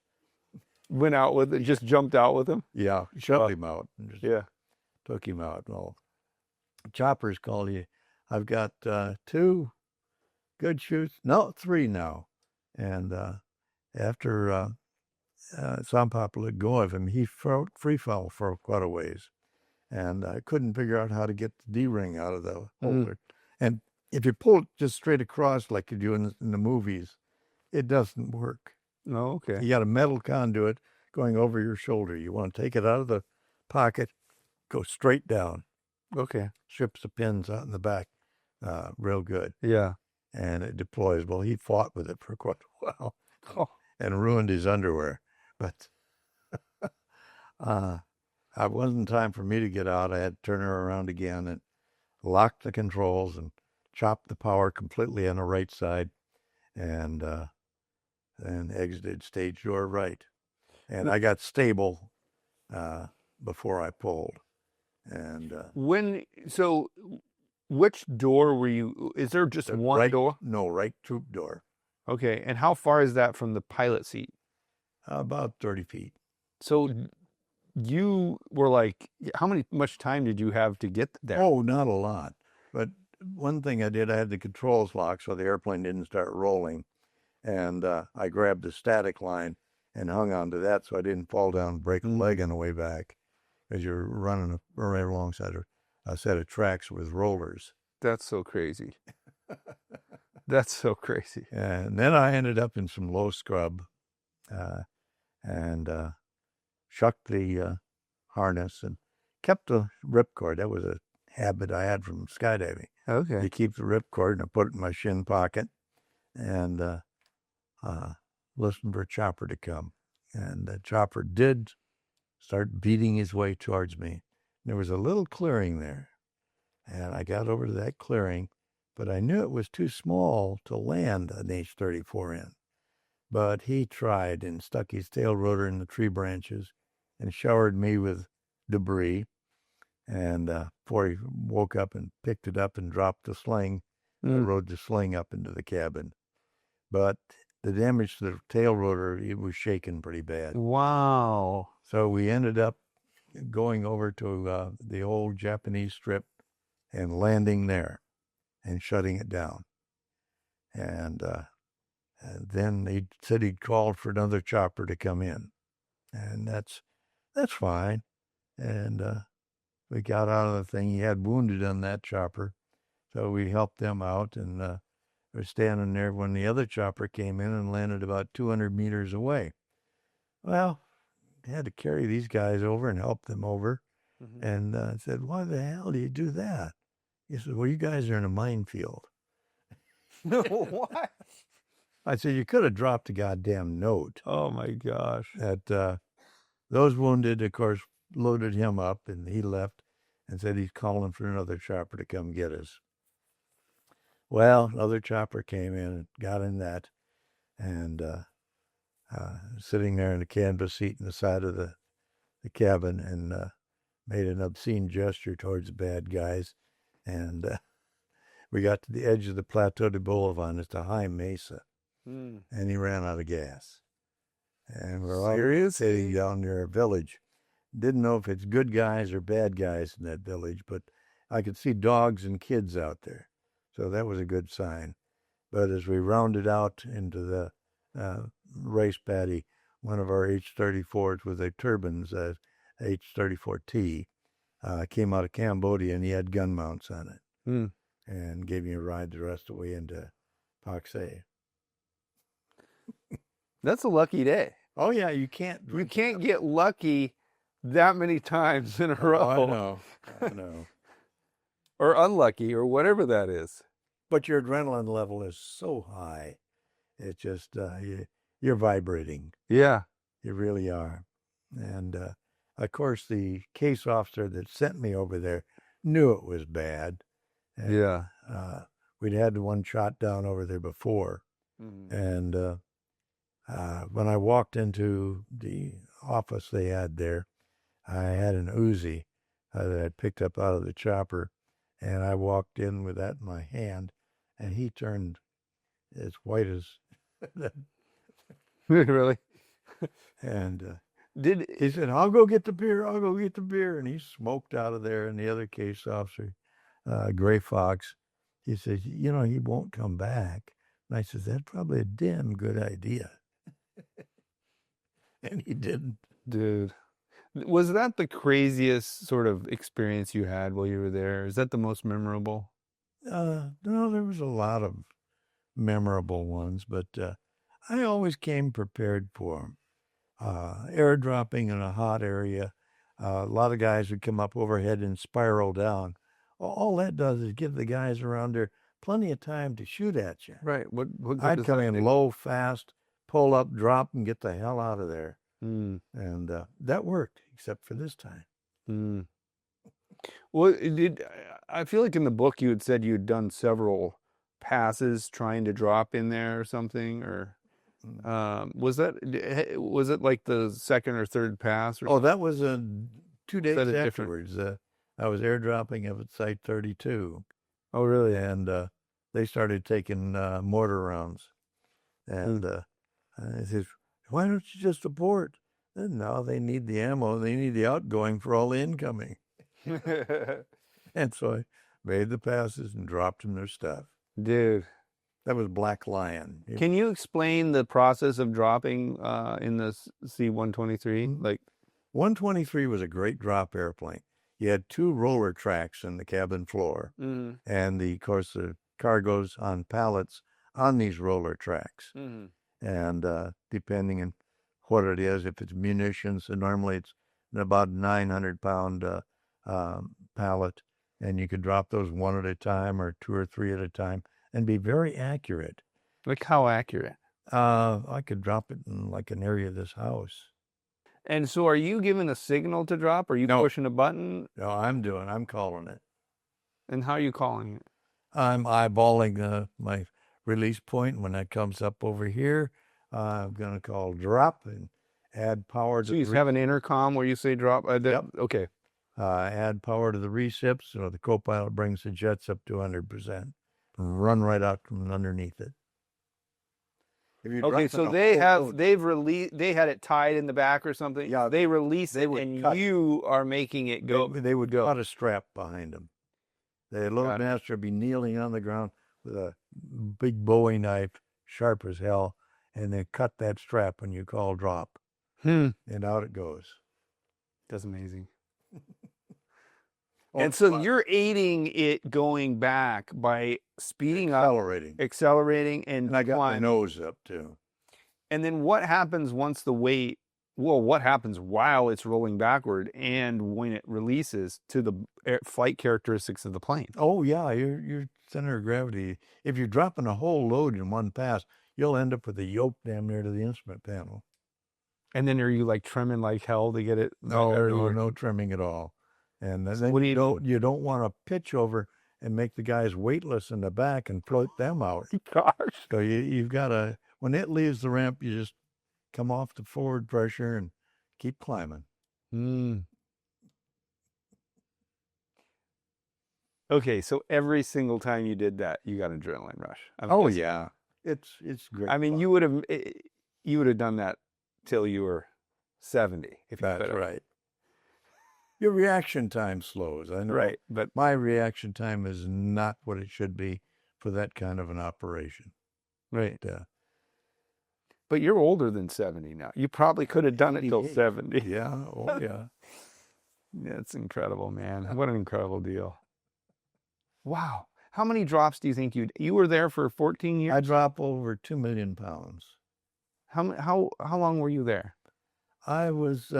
Went out with it, just jumped out with him? Yeah, shoved him out. And just took him out. Well, choppers called you. I've got 2 good shoots. No, 3 now. And after Sampop let go of him, he free fell for quite a ways. And I couldn't figure out how to get the D-ring out of the holder. And if you pull it just straight across like you do in the movies, it doesn't work. No, okay. You got a metal conduit going over your shoulder. You want to take it out of the pocket, go straight down. Okay. Strips the pins out in the back real good. Yeah. And it deploys. Well, he fought with it for quite a while and ruined his underwear. But it wasn't time for me to get out. I had to turn her around again. And locked the controls and chopped the power completely on the right side, and then exited stage door right. And I got stable before I pulled. And which door were you? Is there just one right door? No, right troop door. Okay, and how far is that from the pilot seat? About 30 feet. So you were like, much time did you have to get there? Oh, not a lot. But one thing I did, I had the controls locked so the airplane didn't start rolling. And I grabbed the static line and hung onto that so I didn't fall down and break a leg on the way back, because you're running right alongside a set of tracks with rollers. That's so crazy. That's so crazy. And then I ended up in some low scrub and shucked the harness and kept the ripcord. That was a habit I had from skydiving. Okay. You keep the ripcord, and I put it in my shin pocket and listen for a chopper to come. And the chopper did start beating his way towards me. There was a little clearing there, and I got over to that clearing, but I knew it was too small to land an H-34 in. But he tried and stuck his tail rotor in the tree branches and showered me with debris. And before he woke up and picked it up and dropped the sling, I rode the sling up into the cabin. But the damage to the tail rotor, it was shaking pretty bad. Wow. So we ended up going over to the old Japanese strip and landing there and shutting it down. And then he said he'd called for another chopper to come in. And that's fine. And we got out of the thing. He had wounded on that chopper. So we helped them out, and we're standing there when the other chopper came in and landed about 200 meters away. Well, I had to carry these guys over and help them over. Mm-hmm. And I said, why the hell do you do that? He said, well, you guys are in a minefield. What? I said, you could have dropped a goddamn note. Oh, my gosh. That those wounded, of course, loaded him up, and he left and said he's calling for another chopper to come get us. Well, another chopper came in and got in that, and sitting there in the canvas seat in the side of the cabin, and made an obscene gesture towards the bad guys. And we got to the edge of the Plateau de Bolivar. It's a high mesa. And he ran out of gas. And we're all sitting down near a village. Didn't know if it's good guys or bad guys in that village, but I could see dogs and kids out there. So that was a good sign. But as we rounded out into the race paddy, one of our H-34s with the turbines, H-34T, came out of Cambodia, and he had gun mounts on it. And gave me a ride the rest of the way into Pak Se. That's a lucky day. Oh, yeah, you can't get lucky that many times in a row. I know. Or unlucky, or whatever that is. But your adrenaline level is so high. It's just, you're vibrating. Yeah. You really are. And, of course, the case officer that sent me over there knew it was bad. And, yeah. We'd had one shot down over there before. Mm-hmm. And when I walked into the office they had there, I had an Uzi that I'd picked up out of the chopper, and I walked in with that in my hand, and he turned as white as really. And he said, I'll go get the beer, and he smoked out of there. And the other case officer, Gray Fox, he says, he won't come back. And I said, that's probably a damn good idea. And he didn't. Dude. Was that the craziest sort of experience you had while you were there? Is that the most memorable? No, there was a lot of memorable ones, but I always came prepared for them. Airdropping in a hot area, a lot of guys would come up overhead and spiral down. All that does is give the guys around there plenty of time to shoot at you. Right. What I'd come in low, fast, pull up, drop, and get the hell out of there. And that worked, except for this time. Well, I feel like in the book you had said you had done several passes trying to drop in there or something, or was it like the second or third pass? Or Oh, that was 2 is days that a different? afterwards. I was airdropping up at Site 32, Oh, really? and they started taking mortar rounds. And I said, "Why don't you just abort?" And now they need the ammo. They need the outgoing for all the incoming. And so I made the passes and dropped them their stuff. Dude, That was Black Lion. can you explain the process of dropping in the C-123? Like, 123 was a great drop airplane. You had 2 roller tracks in the cabin floor, and of course, the cargo's on pallets on these roller tracks. And depending on what it is, if it's munitions, and normally it's about 900-pound pallet, and you could drop those 1 at a time or 2 or 3 at a time and be very accurate. like how accurate? I could drop it in like an area of this house. And so are you giving a signal to drop? Or are you pushing a button? No, I'm calling it. And how are you calling it? I'm eyeballing my release point. When that comes up over here, I'm going to call drop and add power to So you have an intercom where you say drop? Yep. Okay. Add power to the recips, so the co-pilot brings the jets up to 100%. Run right out from underneath it. Okay, so they had it tied in the back or something. Yeah, they release it, and cut. you are making it go. They would cut a strap behind them. The load master would be kneeling on the ground with a big Bowie knife, sharp as hell, and they cut that strap when you call drop, and out it goes. That's amazing. And so you're aiding it going back by speeding up, accelerating, and I got climbing. my nose up too. And then what happens once the weight? Well, what happens while it's rolling backward and when it releases to the flight characteristics of the plane? Oh yeah, your center of gravity. If you're dropping a whole load in one pass, you'll end up with a yoke damn near to the instrument panel. And then are you like trimming like hell to get it? No trimming at all. And then what you don't want to pitch over and make the guys weightless in the back and float them out. Gosh. So you've got to, when it leaves the ramp, you just come off the forward pressure and keep climbing. Okay, so every single time you did that, you got an adrenaline rush. Yeah, it's great. I mean, fun. you would have done that till you were 70. If you That's right. Your reaction time slows. I know. Right, but my reaction time is not what it should be for that kind of an operation. Right. But you're older than 70 now. You probably could have done it till 70. Yeah. Oh, yeah. That's incredible, man. What an incredible deal. Wow. How many drops do you think you were there for 14 years? I dropped over 2 million pounds. How long were you there? I was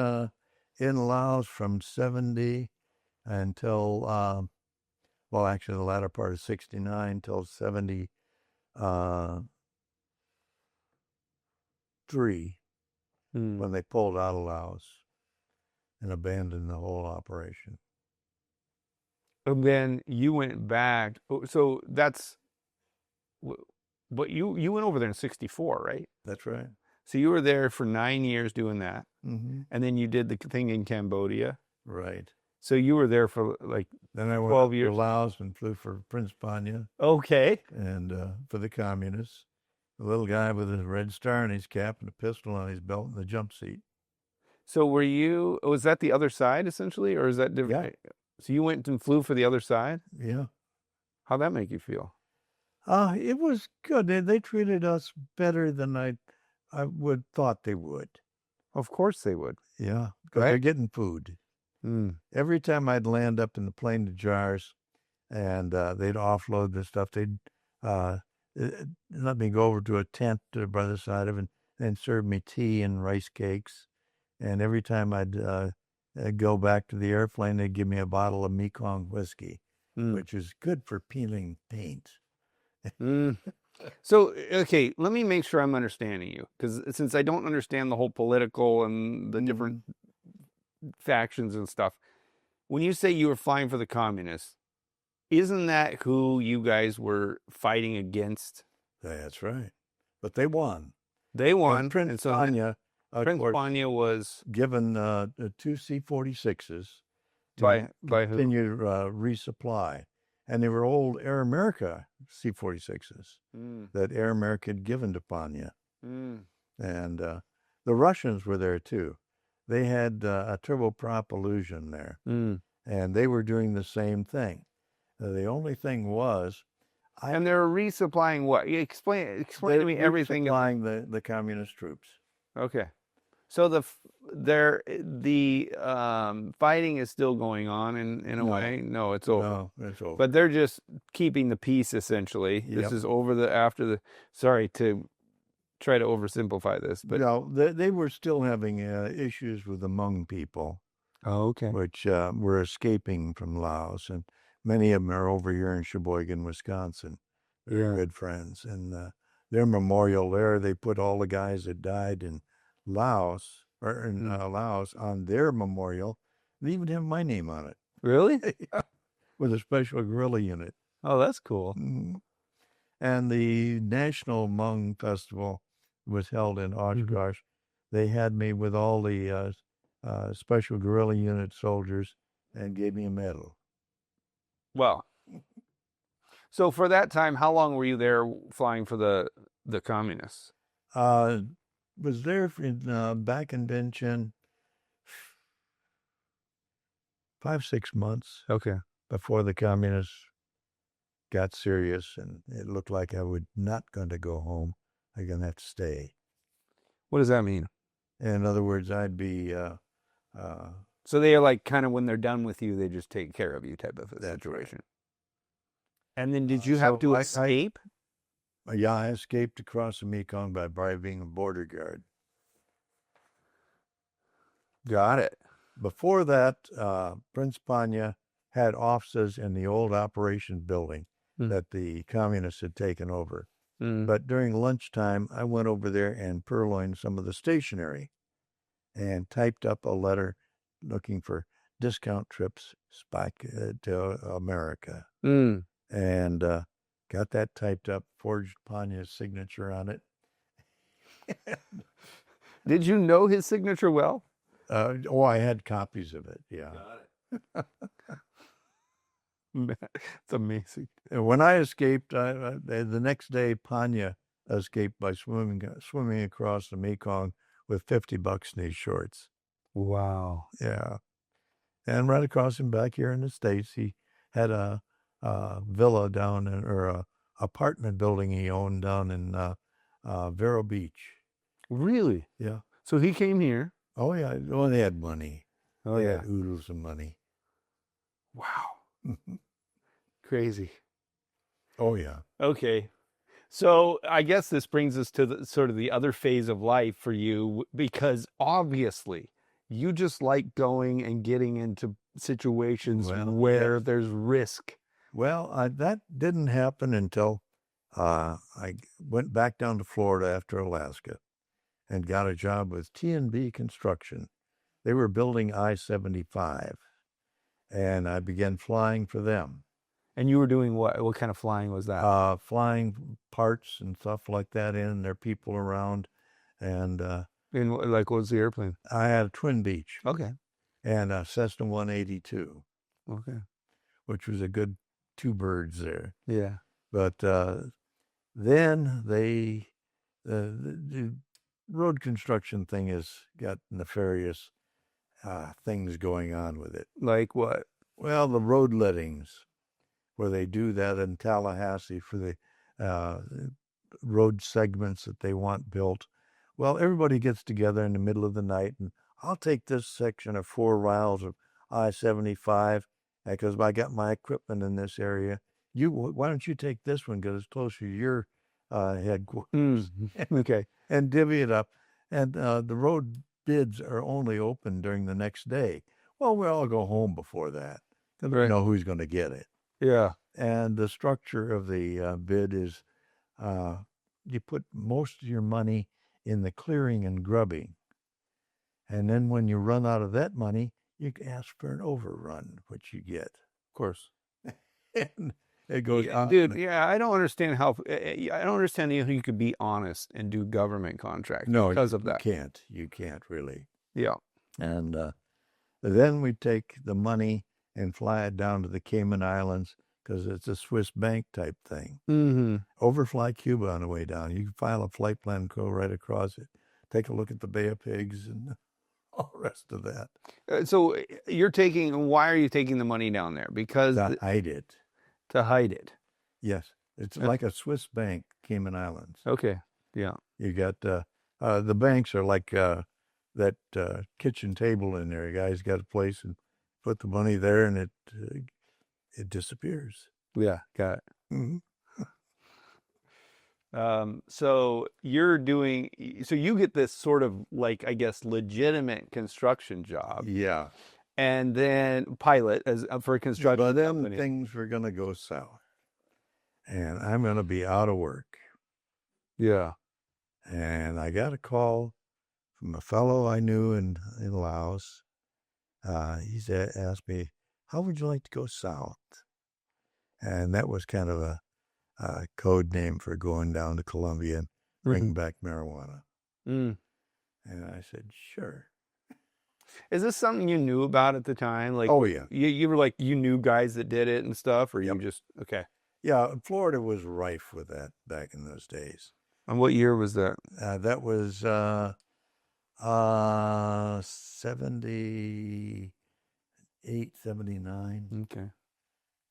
in Laos from 70 until, well, actually the latter part of 69 till 73 when they pulled out of Laos and abandoned the whole operation. And then you went back. So that's, but you went over there in 64, right? That's right. So you were there for 9 years doing that. Mm-hmm. And then you did the thing in Cambodia. Right. So you were there for like then I went 12 years. To Laos and flew for Prince Panya. Okay. And for the communists. The little guy with a red star in his cap and a pistol on his belt in the jump seat. So was that the other side essentially, or is that different? Yeah. So you went and flew for the other side? Yeah. How'd that make you feel? It was good. They treated us better than I would thought they would. Of course they would. Yeah, because they're getting food. Every time I'd land up in the plane to jars, and they'd offload the stuff, they'd let me go over to a tent to the other side of it, and serve me tea and rice cakes. And every time I'd go back to the airplane, they'd give me a bottle of Mekong whiskey, which is good for peeling paint. So, okay, let me make sure I'm understanding you, because since I don't understand the whole political and the different factions and stuff, when you say you were flying for the communists, isn't that who you guys were fighting against? That's right. But they won. They won. Prince and so Panya, of Prince course, Panya was given two C-46s by to who? continue resupply. And they were old Air America C-46s that Air America had given to Panya. And the Russians were there too. They had a turboprop illusion there. And they were doing the same thing. The only thing was... and they were resupplying what? Explain to me everything. Resupplying the communist troops. Okay. So the fighting is still going on in a way. No, it's over. No, it's over. But they're just keeping the peace essentially. Yep. This is after the. Sorry to try to oversimplify this, but no, they were still having issues with the Hmong people. Oh, okay. Which were escaping from Laos, and many of them are over here in Sheboygan, Wisconsin. They're good friends, and their memorial there, they put all the guys that died in Laos Laos on their memorial. They even have my name on it. Really? With a special guerrilla unit. Oh, that's cool. And the National Hmong Festival was held in Oshkosh. They had me with all the special guerrilla unit soldiers and gave me a medal. Well, so for that time, how long were you there flying for the communists? Was there back in Vientiane 5-6 months. Okay. Before the communists got serious, and it looked like I was not going to go home. I'm going to have to stay. What does that mean? In other words, I'd be... so they are like kind of when they're done with you, they just take care of you type of a situation. Right. And then did you have to escape? Yeah, I escaped across the Mekong by bribing a border guard. Got it. Before that, Prince Panya had offices in the old operations building that the communists had taken over. But during lunchtime, I went over there and purloined some of the stationery and typed up a letter looking for discount trips back to America. And got that typed up, forged Panya's signature on it. Did you know his signature well? I had copies of it, yeah. Got it. It's amazing. When I escaped, the next day, Panya escaped by swimming across the Mekong with $50 in his shorts. Wow. Yeah. And right across him back here in the States, he had a villa down or a apartment building he owned down in Vero Beach. Really? Yeah. So he came here. Oh, yeah. Well, they had money. Oh, they yeah. had oodles of money. Wow. Crazy. Oh, yeah. Okay. So I guess this brings us to sort of the other phase of life for you, because obviously you just like going and getting into situations where there's risk. Well, that didn't happen until I went back down to Florida after Alaska and got a job with T&B Construction. They were building I-75, and I began flying for them. And you were doing what? What kind of flying was that? Flying parts and stuff like that in. There are people around. And what was the airplane? I had a Twin Beach. Okay. And a Cessna 182. Okay. Which was a good two birds there. Yeah. But then the road construction thing has got nefarious things going on with it. Like what? Well, the road lettings, where they do that in Tallahassee for the road segments that they want built. Well, everybody gets together in the middle of the night, and I'll take this section of 4 miles of I-75 because I got my equipment in this area. Why don't you take this one because it's closer to your headquarters? Okay. And divvy it up. And the road bids are only open during the next day. Well, we all go home before that because we know who's going to get it. Yeah. And the structure of the bid is you put most of your money in the clearing and grubbing. And then when you run out of that money, you can ask for an overrun, which you get. Of course. And it goes on. Dude, yeah, I don't understand how you could be honest and do government contracts because of that. You can't really. Yeah. And then we take the money and fly it down to the Cayman Islands because it's a Swiss bank type thing. Mm-hmm. Overfly Cuba on the way down. You can file a flight plan and go right across it. Take a look at the Bay of Pigs and all the rest of that. So why are you taking the money down there? Because To hide it. To hide it. Yes. It's like a Swiss bank, Cayman Islands. Okay. Yeah. You got the banks are like that kitchen table in there. A guy's got a place and put the money there, and it disappears. Yeah, got it. Mm-hmm. So you get this sort of like, I guess, legitimate construction job. Yeah. And then pilot for a construction But then company. things were going to go south, and I'm going to be out of work. Yeah. And I got a call from a fellow I knew in Laos. He asked me, how would you like to go south? And that was kind of a code name for going down to Colombia and bringing back marijuana. Mm. And I said, sure. Is this something you knew about at the time? Like, oh, yeah. You were like, you knew guys that did it and stuff, or you just, okay. Yeah, Florida was rife with that back in those days. And what year was that? That was 78, 79. Okay.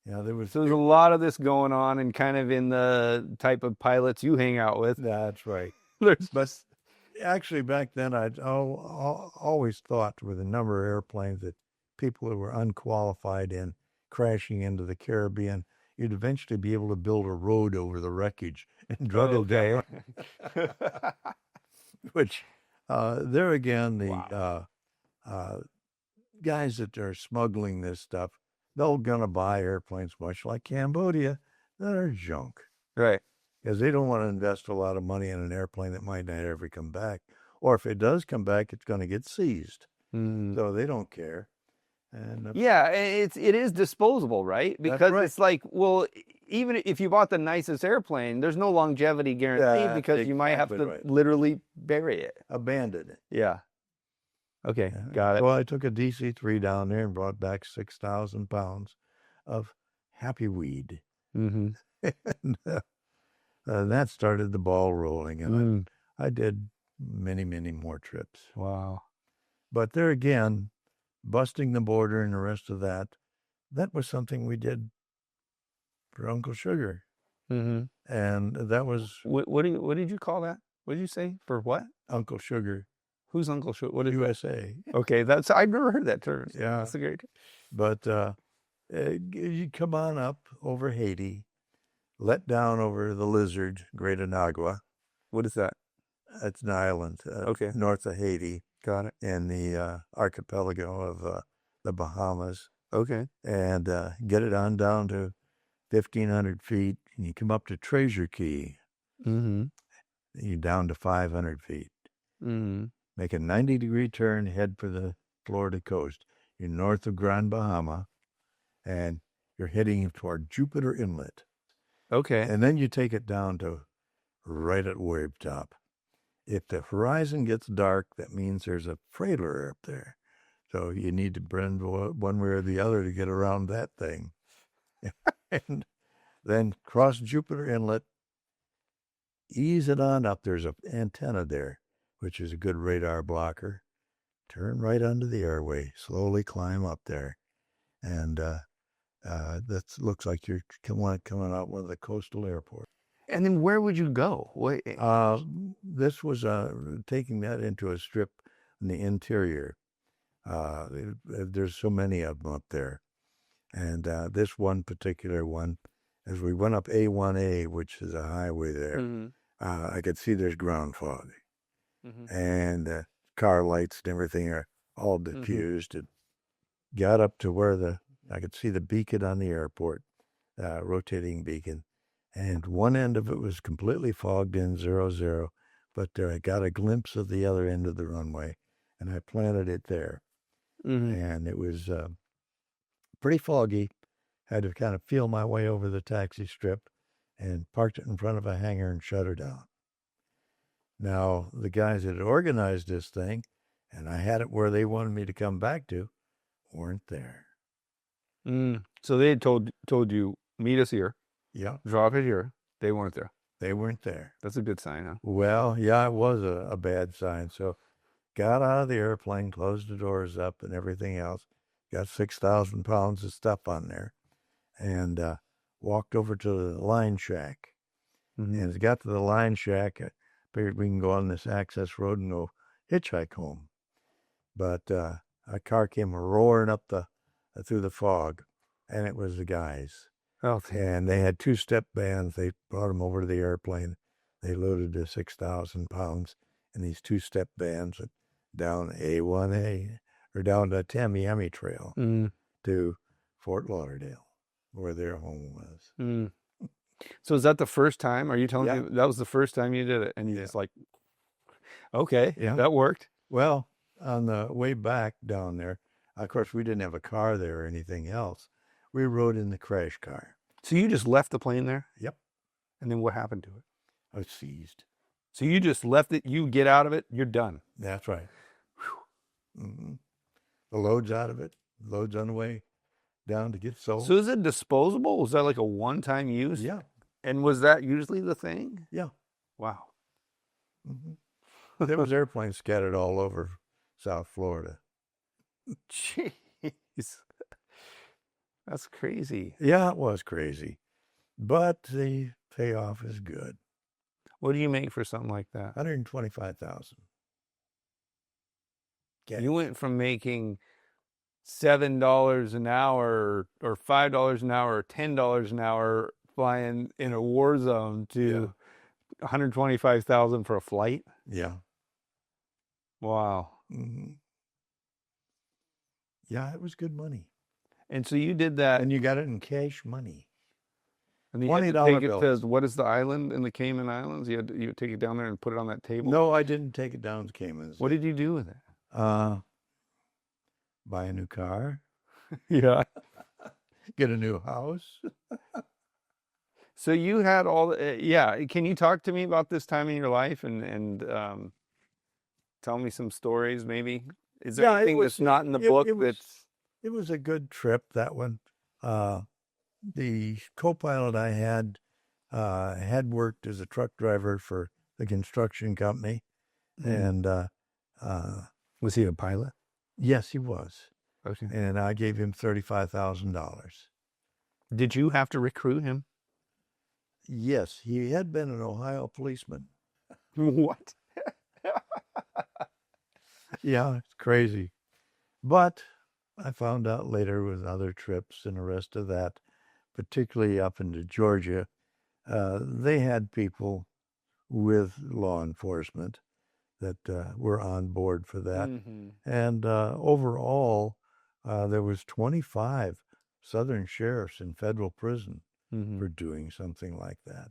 Yeah, there's a lot of this going on, and kind of in the type of pilots you hang out with. That's right. But actually, back then, I'd always thought with a number of airplanes that people who were unqualified in crashing into the Caribbean, you'd eventually be able to build a road over the wreckage and drug it down. Which, there again, the guys that are smuggling this stuff, they're going to buy airplanes, much like Cambodia, that are junk. Right. Because they don't want to invest a lot of money in an airplane that might not ever come back. Or if it does come back, it's going to get seized. Mm. So they don't care. And yeah, it is disposable, right? Because it's like, well, even if you bought the nicest airplane, there's no longevity guarantee because you might have to literally bury it. Abandon it. Yeah. Okay, got it. Well, I took a DC-3 down there and brought back 6,000 pounds of happy weed. Mm-hmm. And that started the ball rolling. And I did many, many more trips. Wow. But there again, busting the border and the rest of that was something we did for Uncle Sugar. Mm-hmm. And that was... What did you call that? What did you say? For what? Uncle Sugar. Who's Uncle Sugar? What is USA. Okay, I've never heard that term. Yeah. That's a great... But you come on up over Haiti, let down over the Lizard, Great Anagua. What is that? It's an island north of Haiti. Got it. In the archipelago of the Bahamas. Okay. And get it on down to 1,500 feet, and you come up to Treasure Key. Mm-hmm. You're down to 500 feet. Mm-hmm. Make a 90-degree turn, head for the Florida coast. You're north of Grand Bahama, and you're heading toward Jupiter Inlet. Okay. And then you take it down to right at wave top. If the horizon gets dark, that means there's a freighter up there. So you need to bend one way or the other to get around that thing. And then cross Jupiter Inlet, ease it on up. There's an antenna there, which is a good radar blocker. Turn right under the airway, slowly climb up there. And that looks like you're coming out one of the coastal airports. And then where would you go? This was taking that into a strip in the interior. There's so many of them up there. And this one particular one, as we went up A1A, which is a highway there, I could see there's ground fog. Mm-hmm. And car lights and everything are all diffused. And got up to where I could see the beacon on the airport, rotating beacon. And one end of it was completely fogged in 00, but I got a glimpse of the other end of the runway, and I planted it there. and it was pretty foggy. Had to kind of feel my way over the taxi strip and parked it in front of a hangar and shut her down. Now, the guys that had organized this thing, and I had it where they wanted me to come back to, weren't there. So they had told you, meet us here, Yeah, drop it here. They weren't there. they weren't there. That's a good sign, huh? Well, yeah, it was a bad sign. So got out of the airplane, closed the doors up and everything else. Got 6,000 pounds of stuff on there and walked over to the line shack. And as I got to the line shack, I figured we can go on this access road and go hitchhike home. But a car came roaring up through the fog, and it was the guys. Oh, And they had two-step vans. They brought them over to the airplane. They loaded the 6,000 pounds in these two-step vans down A1A, or down the Tamiami Trail to Fort Lauderdale, where their home was. So is that the first time? Are you telling me that was the first time you did it? And you just like, okay, that worked. Well, on the way back down there, of course, we didn't have a car there or anything else. We rode in the crash car. So you just left the plane there? Yep. And then what happened to it? I was seized. So you just left it, you get out of it, you're done. That's right. The load's out of it. Load's on the way down to get sold. So is it disposable? Was that like a one-time use? Yeah. And was that usually the thing? Yeah. Wow. There was airplanes scattered all over South Florida. Jeez. That's crazy. Yeah, it was crazy. But the payoff is good. What do you make for something like that? $125,000. You went from making $7 an hour or $5 an hour or $10 an hour flying in a war zone to $125,000 for a flight? Yeah. Wow. Yeah, it was good money. And so you did that. And you got it in cash money. And you had to $20 take it bills. to, what is the island in the Cayman Islands? You take it down there and put it on that table? No, I didn't take it down to Caymans. What did you do with it? Buy a new car. Yeah. Get a new house. So you had all the, can you talk to me about this time in your life and tell me some stories maybe? Is there anything that's not in the book that's... It was a good trip, that one. The co-pilot I had worked as a truck driver for the construction company. And was he a pilot? yes, he was. Okay. And I gave him $35,000. Did you have to recruit him? Yes, he had been an Ohio policeman. What? Yeah, it's crazy. But I found out later with other trips and the rest of that, particularly up into Georgia, they had people with law enforcement that were on board for that. And overall, there was 25 Southern sheriffs in federal prison for doing something like that.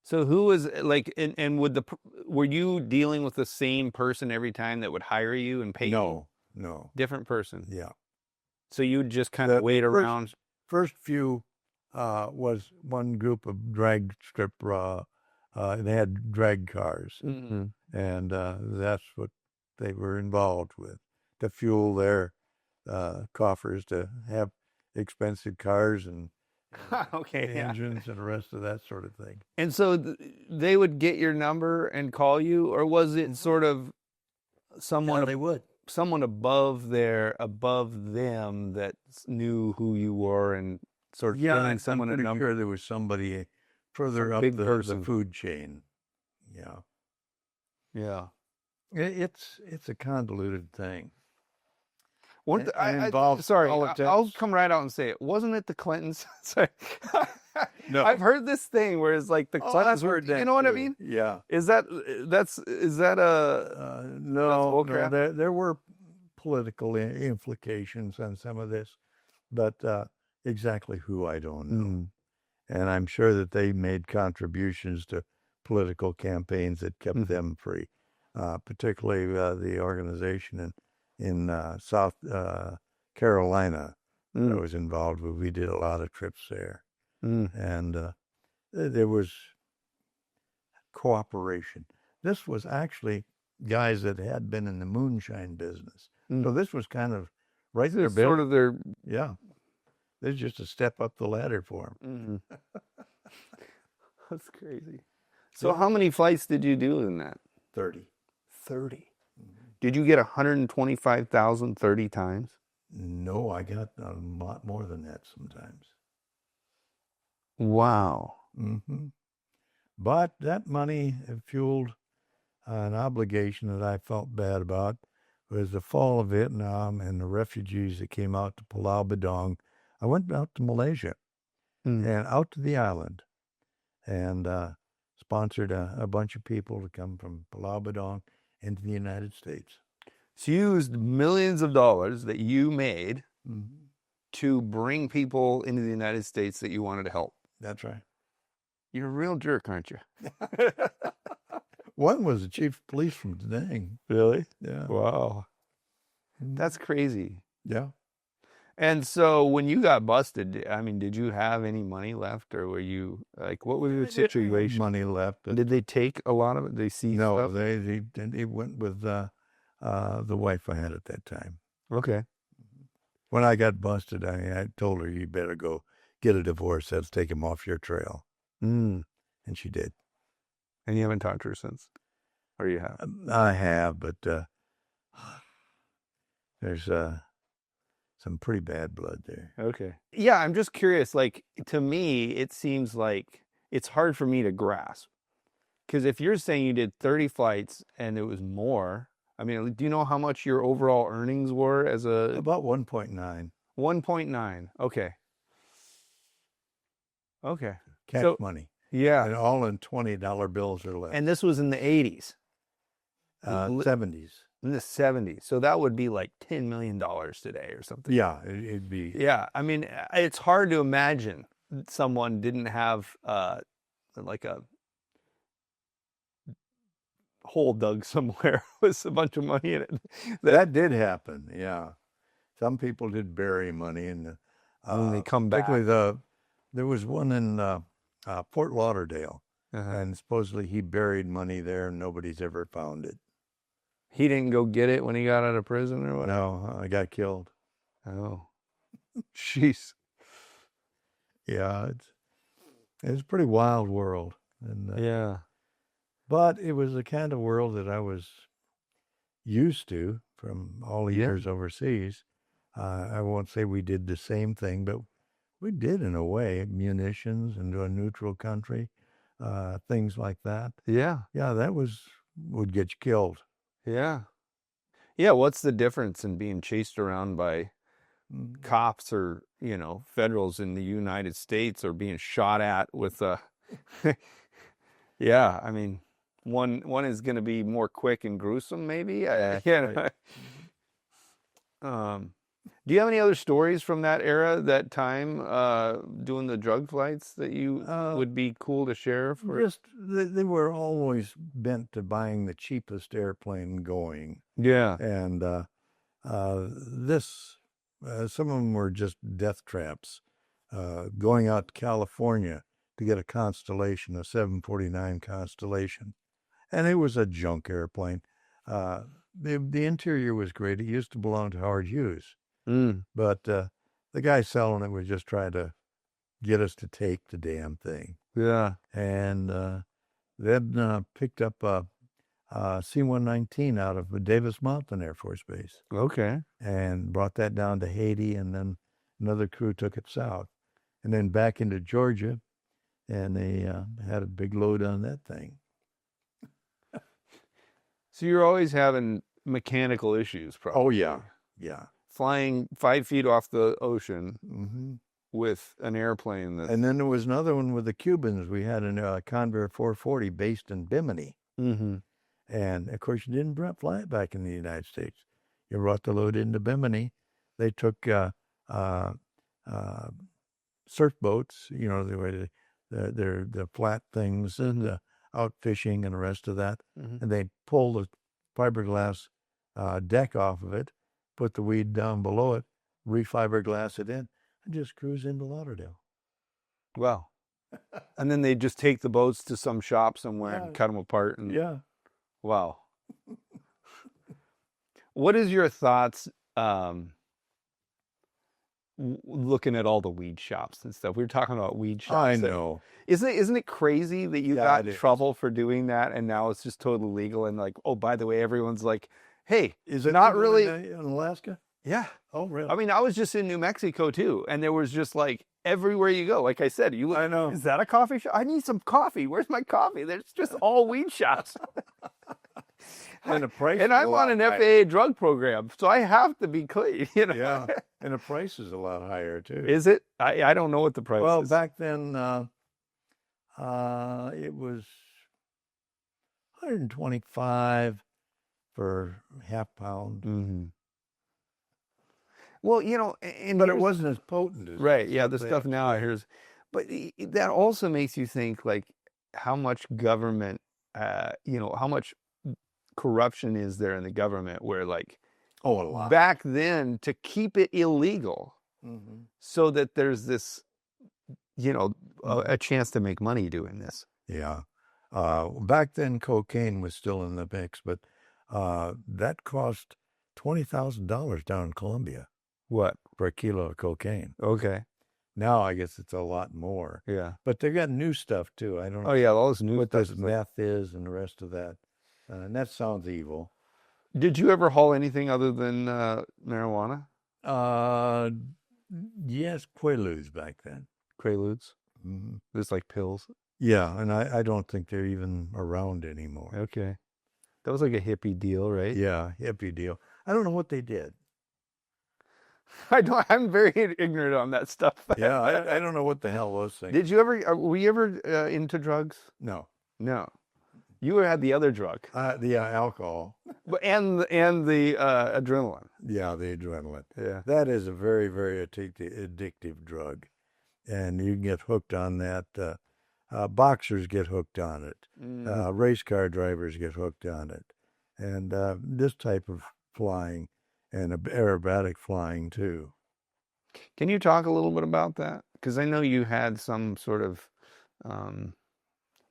So who was like, and were you dealing with the same person every time that would hire you and pay you? No. Different person. Yeah. So you would just kind of wait around. First few was one group of drag strip. They had drag cars, and that's what they were involved with, to fuel their coffers, to have expensive cars and engines and the rest of that sort of thing. And so they would get your number and call you, or was it sort of someone above them that knew who you were and sort of giving someone I'm a number? sure there was somebody further up the food chain. Yeah. It's a convoluted thing. Sorry, I'll come right out and say it. Wasn't it the Clintons? Sorry. No. I've heard this thing where it's like the Clintons were, you know what I mean? Yeah. Is that no, there were political implications on some of this, but exactly who, I don't know. And I'm sure that they made contributions to political campaigns that kept them free, particularly the organization in in South Carolina that I Mm. was involved with. We did a lot of trips there, Mm. and there was cooperation. This was actually guys that had been in the moonshine business. Mm. So this was kind of right there, It's Bill. sort of their. Yeah. This is just a step up the ladder for them. That's crazy. So how many flights did you do in that? 30. 30. Did you get 125,000 30 times? No, I got a lot more than that sometimes. Wow. hmm But that money fueled an obligation that I felt bad about. It was the fall of Vietnam and the refugees that came out to Pulau Bedong. I went out to Malaysia and out to the island and sponsored a bunch of people to come from Pulau Bedong into the United States. So you used millions of dollars that you made to bring people into the United States that you wanted to help. That's right. You're a real jerk, aren't you? One was the chief of police from Da Nang. Really? Yeah. Wow. That's crazy. Yeah. And so when you got busted, I mean, did you have any money left, or were you like, what was the situation? Money left. But Did they take a lot of it? They see no, stuff? they went with the wife I had at that time. Okay. When I got busted, I told her, you better go get a divorce. Let's take him off your trail. And she did. And you haven't talked to her since? Or you have? I have, but there's some pretty bad blood there. Okay. Yeah, I'm just curious. Like, to me, it seems like it's hard for me to grasp. Because if you're saying you did 30 flights and it was more, I mean, do you know how much your overall earnings were as a... About 1.9. 1.9. Okay. Okay. Cash money. Yeah. And all in $20 bills or less. And this was in the 80s. 70s. In the 70s. So that would be like $10 million today or something. Yeah, it'd be. Yeah. I mean, it's hard to imagine someone didn't have like a hole dug somewhere with a bunch of money in it. That did happen, yeah. Some people did bury money, and they come back. Particularly there was one in Fort Lauderdale, and supposedly he buried money there, and nobody's ever found it. He didn't go get it when he got out of prison or what? No, I got killed. Oh, jeez. Yeah, it's a pretty wild world, and yeah. But it was the kind of world that I was used to from all the years overseas. I won't say we did the same thing, but we did in a way, munitions into a neutral country, things like that. Yeah. Yeah, that would get you killed. Yeah. Yeah, what's the difference in being chased around by cops or, federals in the United States, or being shot at with a... Yeah, I mean... One is going to be more quick and gruesome, maybe. Do you have any other stories from that era, that time, doing the drug flights that you would be cool to share? They were always bent to buying the cheapest airplane going. Yeah. And some of them were just death traps. Going out to California to get a Constellation, a 749 Constellation. And it was a junk airplane. The interior was great. It used to belong to Howard Hughes. But the guy selling it was just trying to get us to take the damn thing. Yeah. And then picked up a C-119 out of Davis Mountain Air Force Base. Okay. And brought that down to Haiti, and then another crew took it south. And then back into Georgia, and they had a big load on that thing. So you're always having mechanical issues, probably. Oh, yeah. Yeah. Flying 5 feet off the ocean with an airplane. And then there was another one with the Cubans. We had a Convair 440 based in Bimini. And, of course, you didn't fly it back in the United States. You brought the load into Bimini. They took surf boats, the flat things, and out fishing and the rest of that. And they pull the fiberglass deck off of it put the weed down below it, refiberglass it in, and just cruise into Lauderdale. Wow. And then they just take the boats to some shop somewhere and cut them apart. And Yeah. wow. What is your thoughts looking at all the weed shops and stuff? We were talking about weed shops. I know. Isn't it crazy that you got in trouble for doing that and now it's just totally legal and like, oh, by the way, everyone's like, hey, is it not really in Alaska? Yeah. Oh, really? I mean, I was just in New Mexico too, and there was just like everywhere you go. Like I said, you look, I know. Is that a coffee shop? I need some coffee. Where's my coffee? There's just all weed shops. And the price. And I'm on an FAA drug program, so I have to be clean. You know. Yeah. And the price is a lot higher too. Is it? I don't know what the price is. Well, back then, it was $125 for half pound. Mm-hmm. Well, you know, but it wasn't as potent as right. Yeah, the stuff now I hear is, but that also makes you think like how much government, you know, how much corruption is there in the government where like, a lot back then to keep it illegal, so that there's this, you know, a chance to make money doing this. Yeah. Back then, cocaine was still in the mix, but that cost $20,000 down in Colombia. What? For a kilo of cocaine. Okay. Now I guess it's a lot more. Yeah. But they got new stuff too. I don't know. Oh yeah, all this new what stuff. this meth is and the rest of that. And that sounds evil. Did you ever haul anything other than marijuana? Yes, Quaaludes back then. Quaaludes? Mm-hmm. Just like pills? Yeah, and I don't think they're even around anymore. Okay. That was like a hippie deal, right? Yeah, hippie deal. I don't know what they did. I'm very ignorant on that stuff. Yeah, I don't know what the hell those things. Did you ever, were you ever into drugs? No. No. You had the other drug. The alcohol. And the adrenaline. Yeah, the adrenaline. Yeah. That is a very, very addictive drug. And you can get hooked on that. Boxers get hooked on it. Race car drivers get hooked on it. And this type of flying and aerobatic flying too. Can you talk a little bit about that? Because I know you had some sort of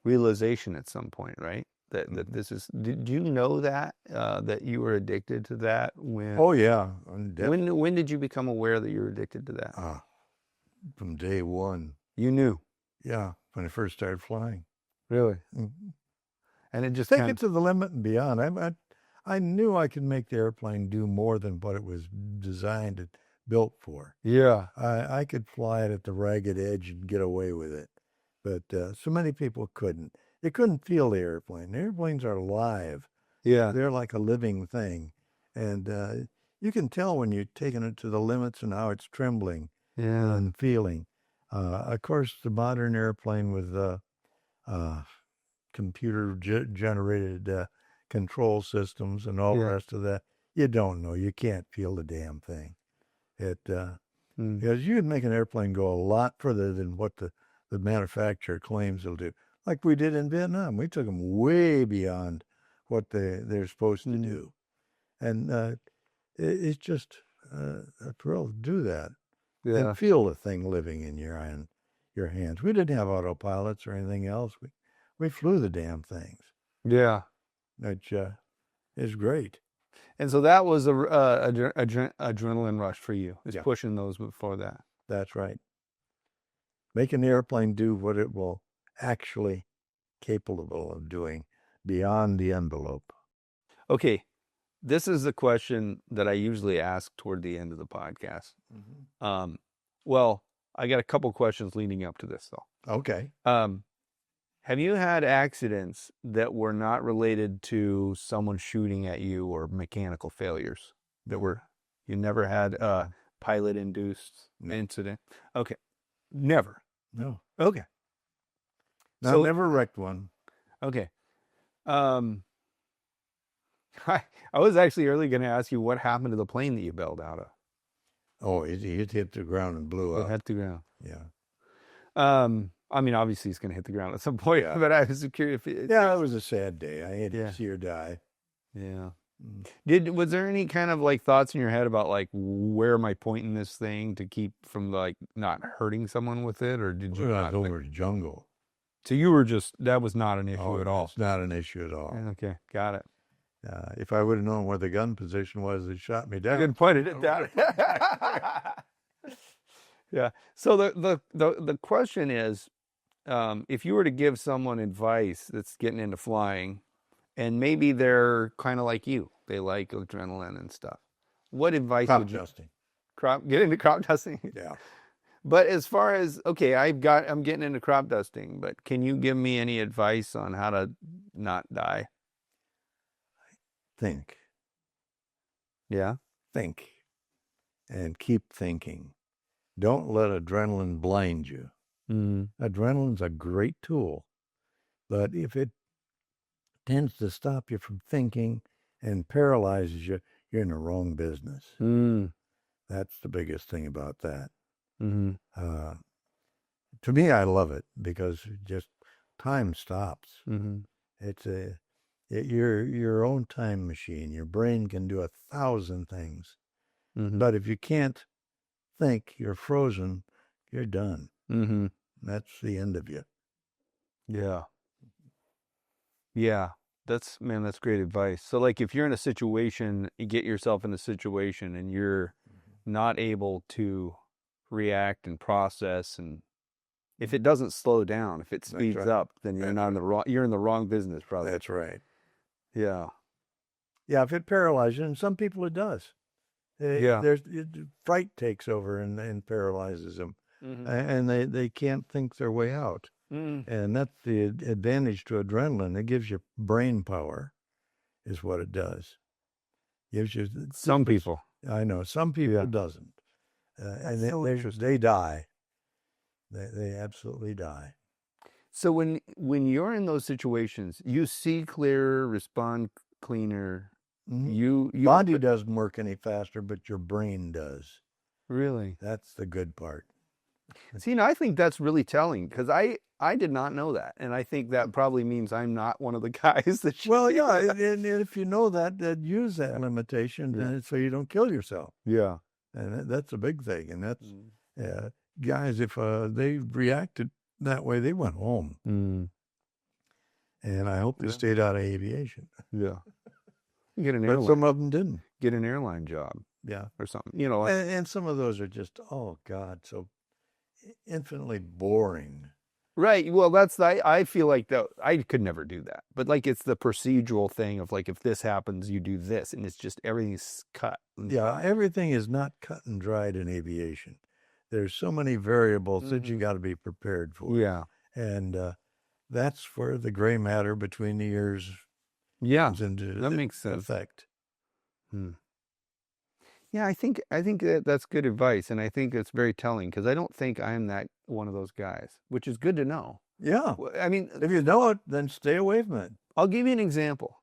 realization at some point, right? That this is. Did you know that that you were addicted to that when? Oh yeah. When did you become aware that you were addicted to that? From day one. You knew. Yeah, when I first started flying. Really. Mm-hmm. And it just take it to the limit and beyond. I knew I could make the airplane do more than what it was designed and built for. Yeah. I could fly it at the ragged edge and get away with it. But so many people couldn't. You couldn't feel the airplane. The airplanes are alive. Yeah. They're like a living thing. And you can tell when you're taking it to the limits and how it's trembling and feeling. Of course, the modern airplane with computer-generated control systems and all the rest of that, you don't know. You can't feel the damn thing. Because you can make an airplane go a lot further than what the manufacturer claims it'll do. Like we did in Vietnam. We took them way beyond what they're supposed to do. And it's just a thrill to do that. Yeah. And feel the thing living in your hands. We didn't have autopilots or anything else. We flew the damn things. Yeah. Which is great. And so that was a adrenaline rush for you. It's pushing those before that. That's right. Making the airplane do what it will actually capable of doing beyond the envelope. Okay. This is the question that I usually ask toward the end of the podcast. Mm-hmm. Well, I got a couple questions leading up to this, though. Okay. Have you had accidents that were not related to someone shooting at you or mechanical failures? You never had a pilot-induced incident? Okay. Never? No. Okay. No, never wrecked one. Okay. I was actually early going to ask you what happened to the plane that you bailed out of. Oh, it hit the ground and blew up. It hit the ground. Yeah. I mean, obviously it's going to hit the ground at some point, but I was curious. It was a sad day. I had to see her die. Yeah. Was there any kind of like thoughts in your head about like where am I pointing this thing to keep from like not hurting someone with it, or did you We're not not over the jungle. So you were just, that was not an issue at all. It's not an issue at all. Okay, got it. If I would have known where the gun position was, they shot me down. You could point it down. Yeah. So the question is, if you were to give someone advice that's getting into flying, and maybe they're kind of like you, they like adrenaline and stuff, what advice would you? Get into crop dusting? Yeah. But as far as, okay, I'm getting into crop dusting, but can you give me any advice on how to not die? Think. Yeah. Think. And keep thinking. Don't let adrenaline blind you. Adrenaline's a great tool, but if it tends to stop you from thinking and paralyzes you, you're in the wrong business. That's the biggest thing about that. To me, I love it because just time stops. It's your own time machine. Your brain can do 1,000 things, but if you can't think, you're frozen. You're done. That's the end of you. Yeah. Yeah. That's great advice. So like if you're in a situation, you get yourself in a situation and you're not able to react and process, and if it doesn't slow down, if it speeds up, then you're you're in the wrong business, probably. That's right. Yeah. Yeah, if it paralyzes you, and some people it does. Fright takes over and paralyzes them. And they can't think their way out. And that's the advantage to adrenaline. It gives you brain power, is what it does. Gives you some people. I know some people it doesn't, and they die. They absolutely die. So when you're in those situations, you see clearer, respond cleaner. Your body doesn't work any faster, but your brain does. Really, that's the good part. See, I think that's really telling because I did not know that, and I think that probably means I'm not one of the guys that. Well, yeah, and if you know that, use that limitation so you don't kill yourself. Yeah, and that's a big thing. And that's guys, if they reacted that way, they went home. And I hope they stayed out of aviation. Yeah, get an airline. But some of them didn't get an airline job. Yeah, or something. And some of those are just so infinitely boring. Right. Well, I feel like I could never do that. But like it's the procedural thing of like if this happens, you do this, and it's just everything's cut. Yeah, everything is not cut and dried in aviation. There's so many variables that you got to be prepared for. Yeah, and that's where the gray matter between the ears comes into that makes sense. Effect. Yeah, I think that's good advice, and I think it's very telling because I don't think I'm that one of those guys, which is good to know. Yeah, I mean, if you know it, then stay away from it. I'll give you an example.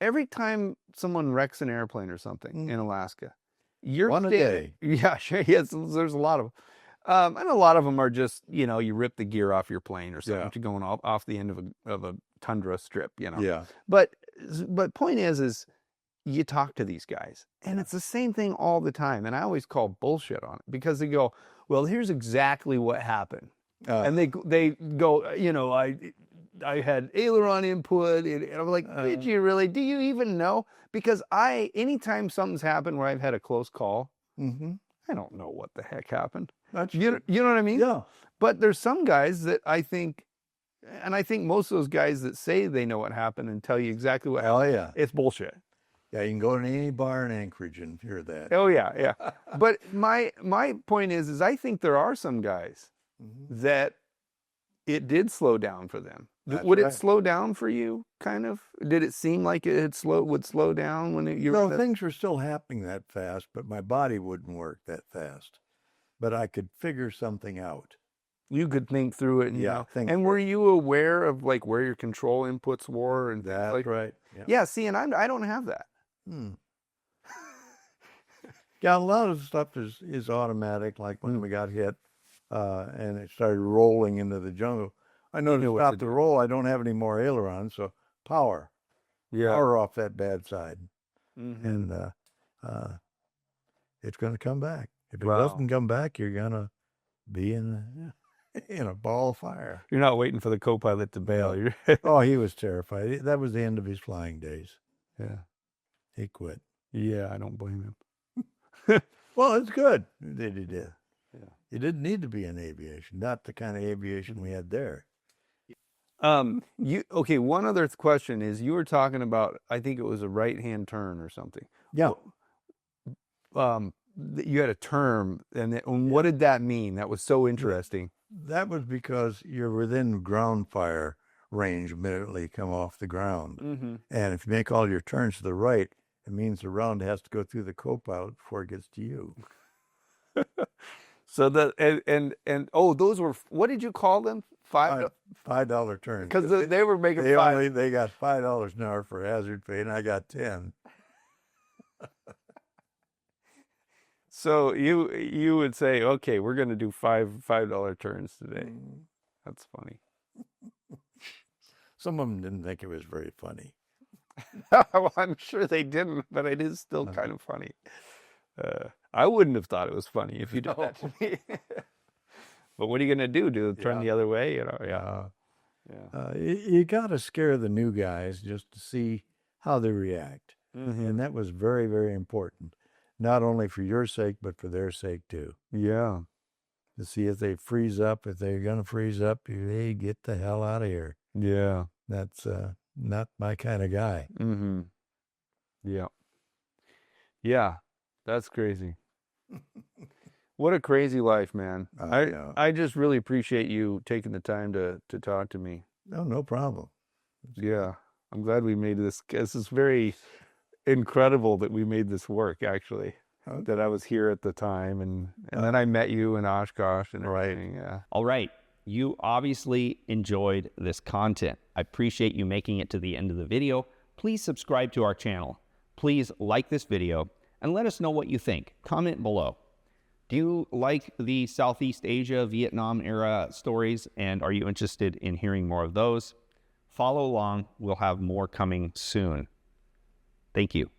Every time someone wrecks an airplane or something in Alaska, one a day. Yeah, sure. Yes, there's a lot of them, and a lot of them are just you rip the gear off your plane or something. You're going off the end of a tundra strip. Yeah. But point is. You talk to these guys, and it's the same thing all the time. And I always call bullshit on it because they go, "Well, here's exactly what happened," and they go, I had aileron input, and I'm like, "Did you really? Do you even know?" Because anytime something's happened where I've had a close call, I don't know what the heck happened. You know what I mean? Yeah. But there's some guys that I think. And I think most of those guys that say they know what happened and tell you exactly what happened, it's bullshit. Yeah, you can go to any bar in Anchorage and hear that. Oh yeah. But my point is I think there are some guys that it did slow down for them. Would it slow down for you? Kind of? Did it seem like it would slow down when things were still happening that fast, but my body wouldn't work that fast. But I could figure something out. You could think through it, and were you aware of like where your control inputs were and that's right? Yeah. See, and I don't have that. Yeah, a lot of stuff is automatic. Like when we got hit, and it started rolling into the jungle. I noticed stop the roll. I don't have any more ailerons, so power off that bad side. and it's going to come back. If it Wow. doesn't come back, you're going to be in a ball of fire. You're not waiting for the co-pilot to bail. No. You're Oh, he was terrified. That was the end of his flying days. yeah. He quit. Yeah, I don't blame him. Well, it's good that he did. Yeah. He didn't need to be in aviation, not the kind of aviation we had there. Okay, one other question is you were talking about, I think it was a right-hand turn or something. Yeah. You had a term, and what did that mean? That was so interesting. That was because you're within ground fire range immediately come off the ground. Mm-hmm. And if you make all your turns to the right, it means the round has to go through the co-pilot before it gets to you. So those were, what did you call them? $5 turns. Because they were making They $5. they got $5 an hour for hazard pay, and I got 10. So you would say, okay, we're going to do $5 turns today. That's funny. Some of them didn't think it was very funny. Well, I'm sure they didn't, but it is still kind of funny. I wouldn't have thought it was funny if you did that to me. But what are you going to do? Turn the other way? You know? Yeah. You got to scare the new guys just to see how they react. Mm-hmm. And that was very, very important. Not only for your sake, but for their sake too. Yeah. To see if they freeze up. If they're going to freeze up, hey, get the hell out of here. Yeah. That's not my kind of guy. Mm-hmm. Yeah. Yeah. That's crazy. What a crazy life, man. I just really appreciate you taking the time to talk to me. No problem. Yeah. I'm glad we made this. This is very incredible that we made this work, actually. Okay. That I was here at the time, and then I met you in Oshkosh and everything. Yeah. All right. You obviously enjoyed this content. I appreciate you making it to the end of the video. Please subscribe to our channel. Please like this video and let us know what you think. Comment below. Do you like the Southeast Asia, Vietnam era stories, and are you interested in hearing more of those? Follow along. We'll have more coming soon. Thank you.